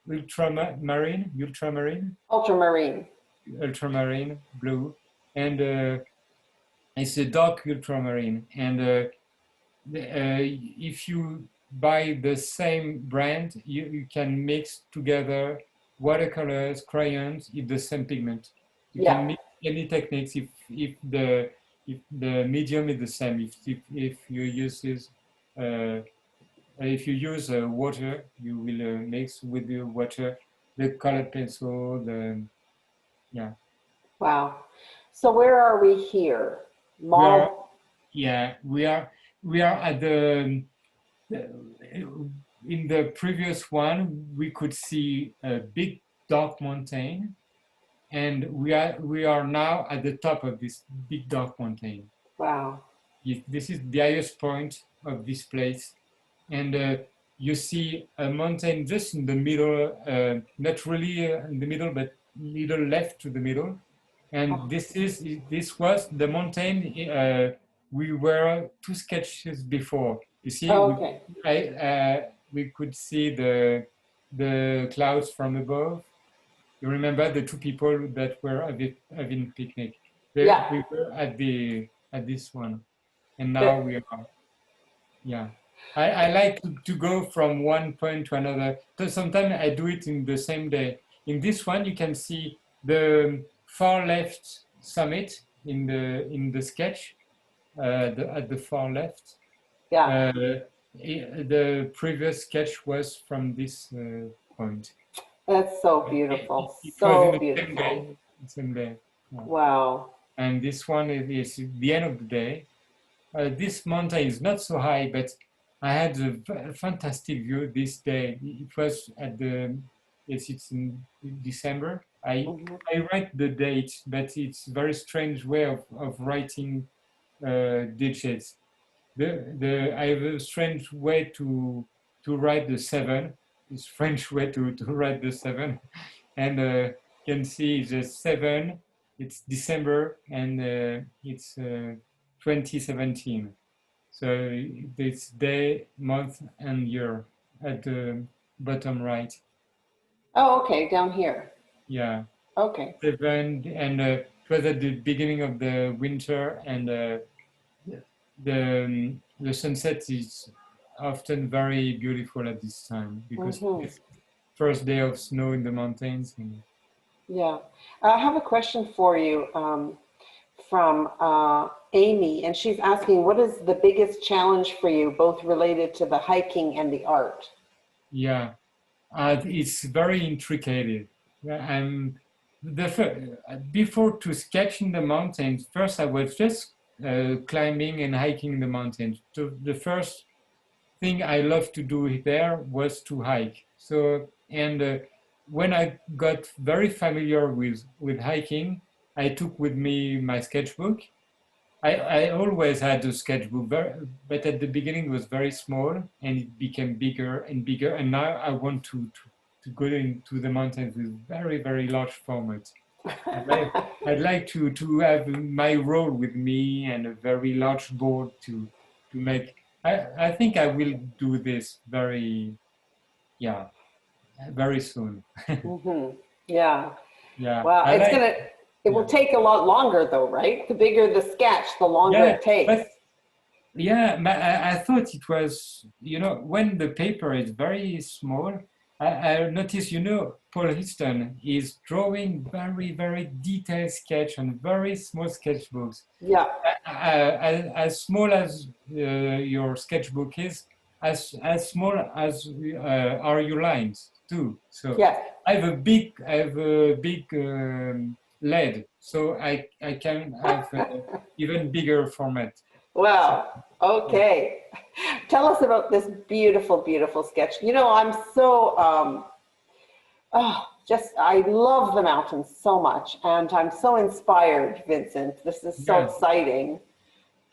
ultramarine blue, and it's a dark ultramarine. And if you buy the same brand, you can mix together watercolors, crayons, in the same pigment. You can mix any techniques if the medium is the same. If you use this, if you use water, you will mix with the water the colored pencil. Wow. So where are we here? We are at the in the previous one, we could see a big dark mountain, and we are now at the top of this big dark mountain. Wow. This is the highest point of this place, and you see a mountain just in the middle, not really in the middle, but little left to the middle. And this was the mountain we were 2 sketches before. You see, Okay. we could see the clouds from above. You remember the two people that were having picnic? Yeah. We were at this one, and now we are. Yeah, I like to go from one point to another. So sometimes I do it in the same day. In this one, you can see the far left summit in the sketch, at the far left. Yeah. The previous sketch was from this point. That's so beautiful. It was So in the beautiful. same day. Yeah. Wow. And this one is the end of the day. This mountain is not so high, but I had a fantastic view this day. It was at it's in December. I write the date, but it's a very strange way of writing digits. I have a strange way to write the 7. It's French way to write the 7, and you can see the 7. It's December, and it's 2017. So it's day, month, and year at the bottom right. Oh, okay. Down here. Yeah. Okay. 7, and it was at the beginning of the winter, and the sunset is often very beautiful at this time because it's first day of snow in the mountains. And Yeah. I have a question for you from Amy, and she's asking, what is the biggest challenge for you, both related to the hiking and the art? yeah, it's very intricate. And before to sketch in the mountains, first I was just climbing and hiking the mountains. So the first thing I loved to do there was to hike. So, and when I got very familiar with hiking, I took with me my sketchbook. I always had a sketchbook, but at the beginning it was very small, and it became bigger and bigger. And now I want to go into the mountains with very, very large format. I'd like to have my roll with me and a very large board to make. I think I will do this very soon. Yeah. Yeah. Wow. It will take a lot longer though, right? The bigger the sketch, the longer it takes. But I thought it was, when the paper is very small, I noticed, Paul Histon is drawing very, very detailed sketch on very small sketchbooks. Yeah. As small as your sketchbook is, as small as are your lines too. So yeah. I have a big lead, so I can have even bigger format. Wow. Okay. Tell us about this beautiful, beautiful sketch. I'm so, I love the mountains so much, and I'm so inspired, Vincent. This is so exciting.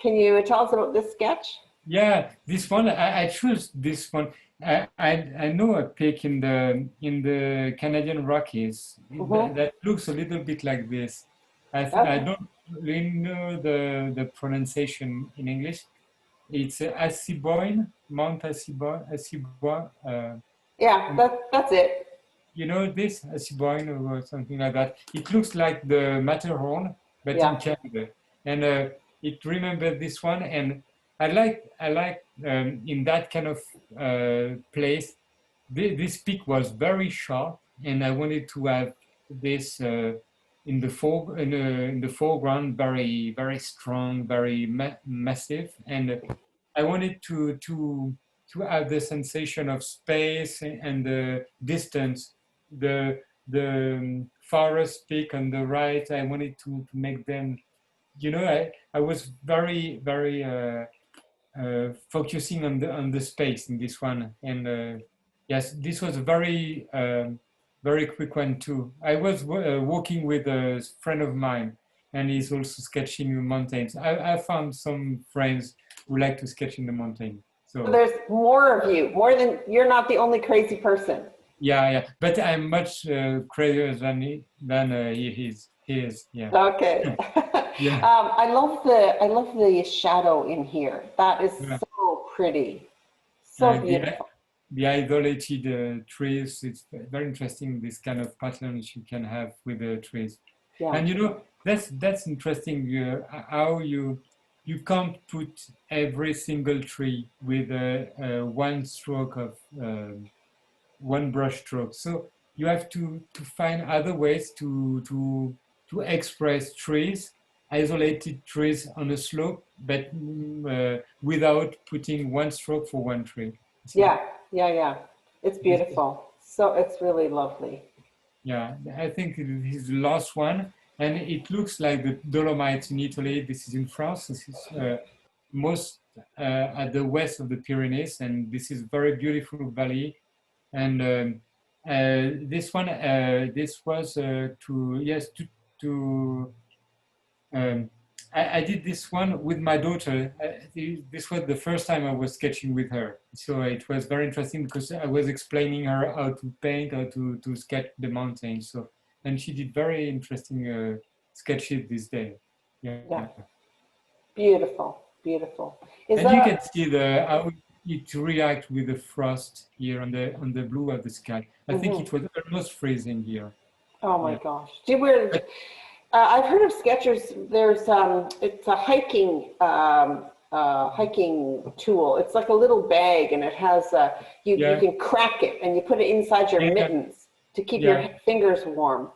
Can you tell us about this sketch? Yeah, this one, I chose this one. I know a peak in the Canadian Rockies that looks a little bit like this. I don't really know the pronunciation in English. It's Assiniboine, Mount Assiniboine. Yeah, that's it. You know this, Assiniboine or something like that. It looks like the Matterhorn, but in Canada. And it remembers this one, and I like in that kind of place. This peak was very sharp, and I wanted to have this in the foreground, very, very strong, very massive, and I wanted to have the sensation of space and the distance, the farthest peak on the right. I wanted to make them, I was very, very focusing on the space in this one. And yes, this was a very quick one too. I was walking with a friend of mine, and he's also sketching the mountains. I found some friends who like to sketch in the mountain. So there's more of you, more than, you're not the only crazy person. yeah, but I'm much crazier than he is. He is, yeah. Okay. Yeah. I love the shadow in here. That is Yeah. so pretty, so beautiful. The isolated trees, it's very interesting, this kind of patterns you can have with the trees. Yeah. And you know, that's interesting how you can't put every single tree with one stroke of one brush stroke. So you have to find other ways to express trees, isolated trees on a slope, but without putting one stroke for one tree. So, yeah. It's beautiful. So it's really lovely. yeah, I think this is the last one, and it looks like the Dolomites in Italy. This is in France. This is most at the west of the Pyrenees, and this is very beautiful valley. And this one, this was I did this one with my daughter. This was the first time I was sketching with her. So it was very interesting because I was explaining her how to paint, how to sketch the mountains. So, and she did very interesting sketches this day. Yeah. Beautiful. And you can see how it reacts with the frost here on the blue of the sky. I think it was almost freezing here. Oh my gosh. I've heard of Sketchers. There's it's a hiking tool. It's like a little bag, and it has you can crack it and you put it inside your mittens to keep your fingers warm.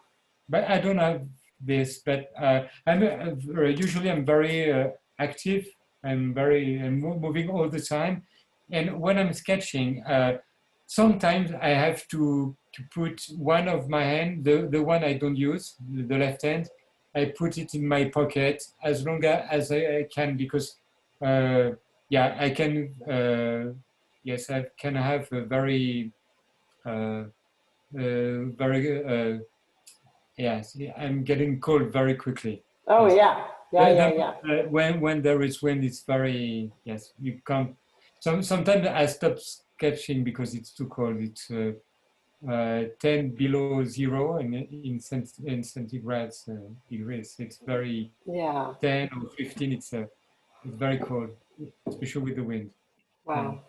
But I don't have this. But usually I'm very active. I'm moving all the time, and when I'm sketching, sometimes I have to put one of my hand, the one I don't use, the left hand. I put it in my pocket as long as I can, because I can I can have a very I'm getting cold very quickly. Oh yeah. When there is wind, it's very, you can't. Sometimes I stop sketching because it's too cold. It's 10 below zero in centigrade degrees. It's very 10 or 15. It's very cold, especially with the wind. Wow.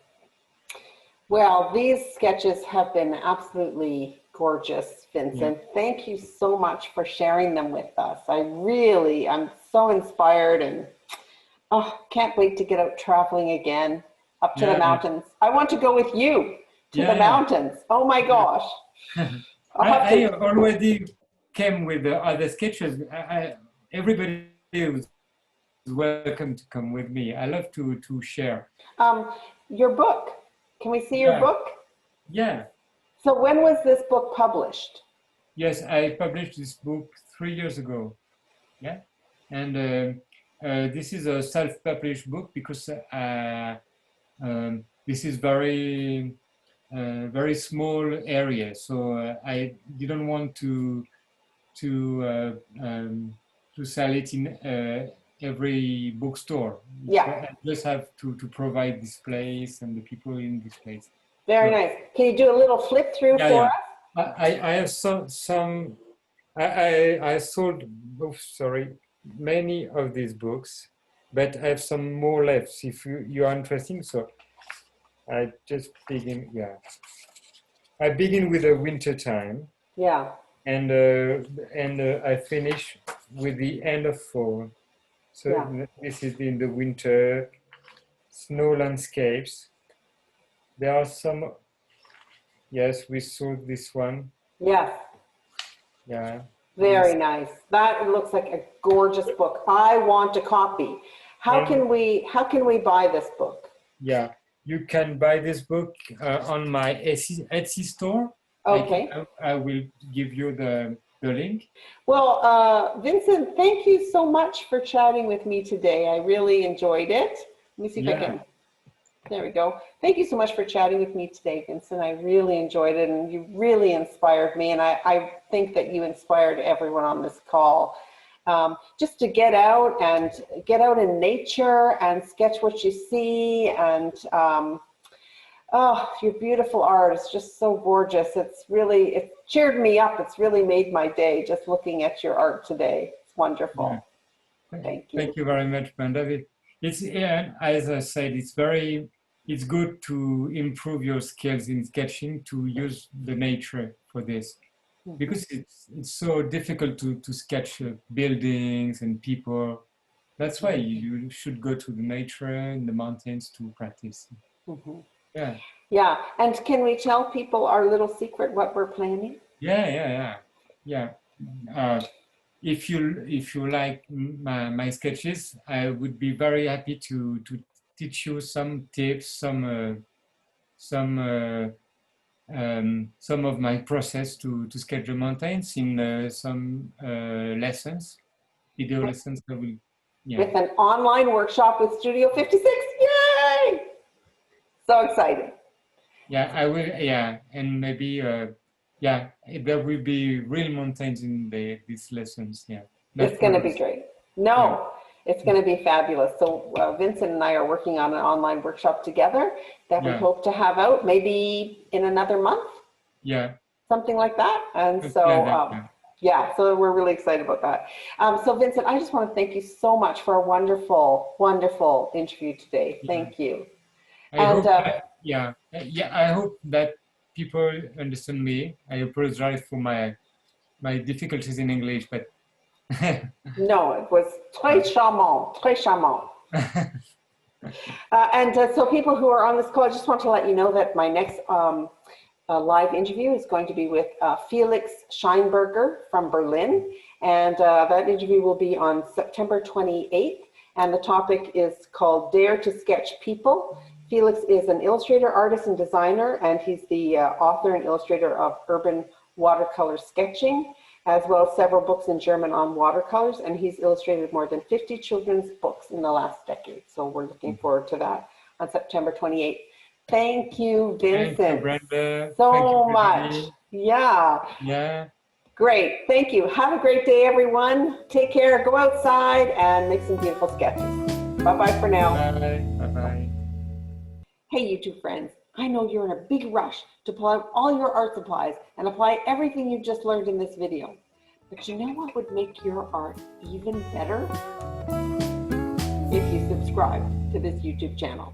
Well, these sketches have been absolutely gorgeous, Vincent. Thank you so much for sharing them with us. I'm so inspired, and can't wait to get out traveling again up to the mountains. I want to go with you to the mountains. Oh my gosh. I already came with the other sketches. Everybody is welcome to come with me. I love to share. Your book. Can we see your book? Yeah. So when was this book published? Yes, I published this book 3 years ago. Yeah. And this is a self-published book because this is very small area, so I didn't want to sell it in every bookstore. Yeah. So I just have to provide this place and the people in this place. Very nice. Can you do a little flip through for us? I have some. I sold many of these books, but I have some more left. If you are interested, so. I just begin, I begin with the winter time. Yeah. And I finish with the end of fall. So this is in the winter, snow landscapes. There are some, we saw this one. Yes. Yeah. Very nice. That looks like a gorgeous book. I want a copy. How can we buy this book? Yeah. You can buy this book on my Etsy store. Okay. I will give you the link. Well, Vincent, thank you so much for chatting with me today. I really enjoyed it. Let me see if I can There we go. Thank you so much for chatting with me today, Vincent. I really enjoyed it, and you really inspired me, and I think that you inspired everyone on this call. Just to get out in nature and sketch what you see, and oh, your beautiful art is just so gorgeous. It cheered me up. It's really made my day just looking at your art today. It's wonderful. Yeah. Thank you. Thank you very much, Brenda. It's, as I said, it's good to improve your skills in sketching, to use the nature for this, because it's so difficult to sketch buildings and people. That's why you should go to the nature in the mountains to practice. Yeah. Yeah. And can we tell people our little secret, what we're planning? Yeah. If you like my sketches, I would be very happy to teach you some tips, some of my process to sketch the mountains in some lessons, video lessons. I will, yeah. With an online workshop with Studio 56. Yay! So exciting. Yeah, I will. Yeah, and maybe yeah, there will be real mountains in these lessons. Yeah, it's going to be great. No, yeah. It's going to be fabulous. So Vincent and I are working on an online workshop together that we hope to have out maybe in another month. Yeah. Something like that. And so, yeah, so we're really excited about that. So Vincent, I just want to thank you so much for a wonderful, wonderful interview today. Thank you. I hope that people understand me. I apologize for my difficulties in English, but no, it was très charmant, très charmant. So people who are on this call, I just want to let you know that my next live interview is going to be with Felix Scheinberger from Berlin, and that interview will be on September 28th, and the topic is called Dare to Sketch People. Felix is an illustrator, artist, and designer, and he's the author and illustrator of Urban Watercolor Sketching, as well as several books in German on watercolors, and he's illustrated more than 50 children's books in the last decade. So we're looking forward to that on September 28th. Thank you, Vincent, thank you, Brenda. so much. Yeah. Yeah. Great. Thank you. Have a great day, everyone. Take care. Go outside and make some beautiful sketches. Bye-bye for now. Bye. Bye-bye. Hey, YouTube friends. I know you're in a big rush to pull out all your art supplies and apply everything you just learned in this video. But you know what would make your art even better? If you subscribe to this YouTube channel.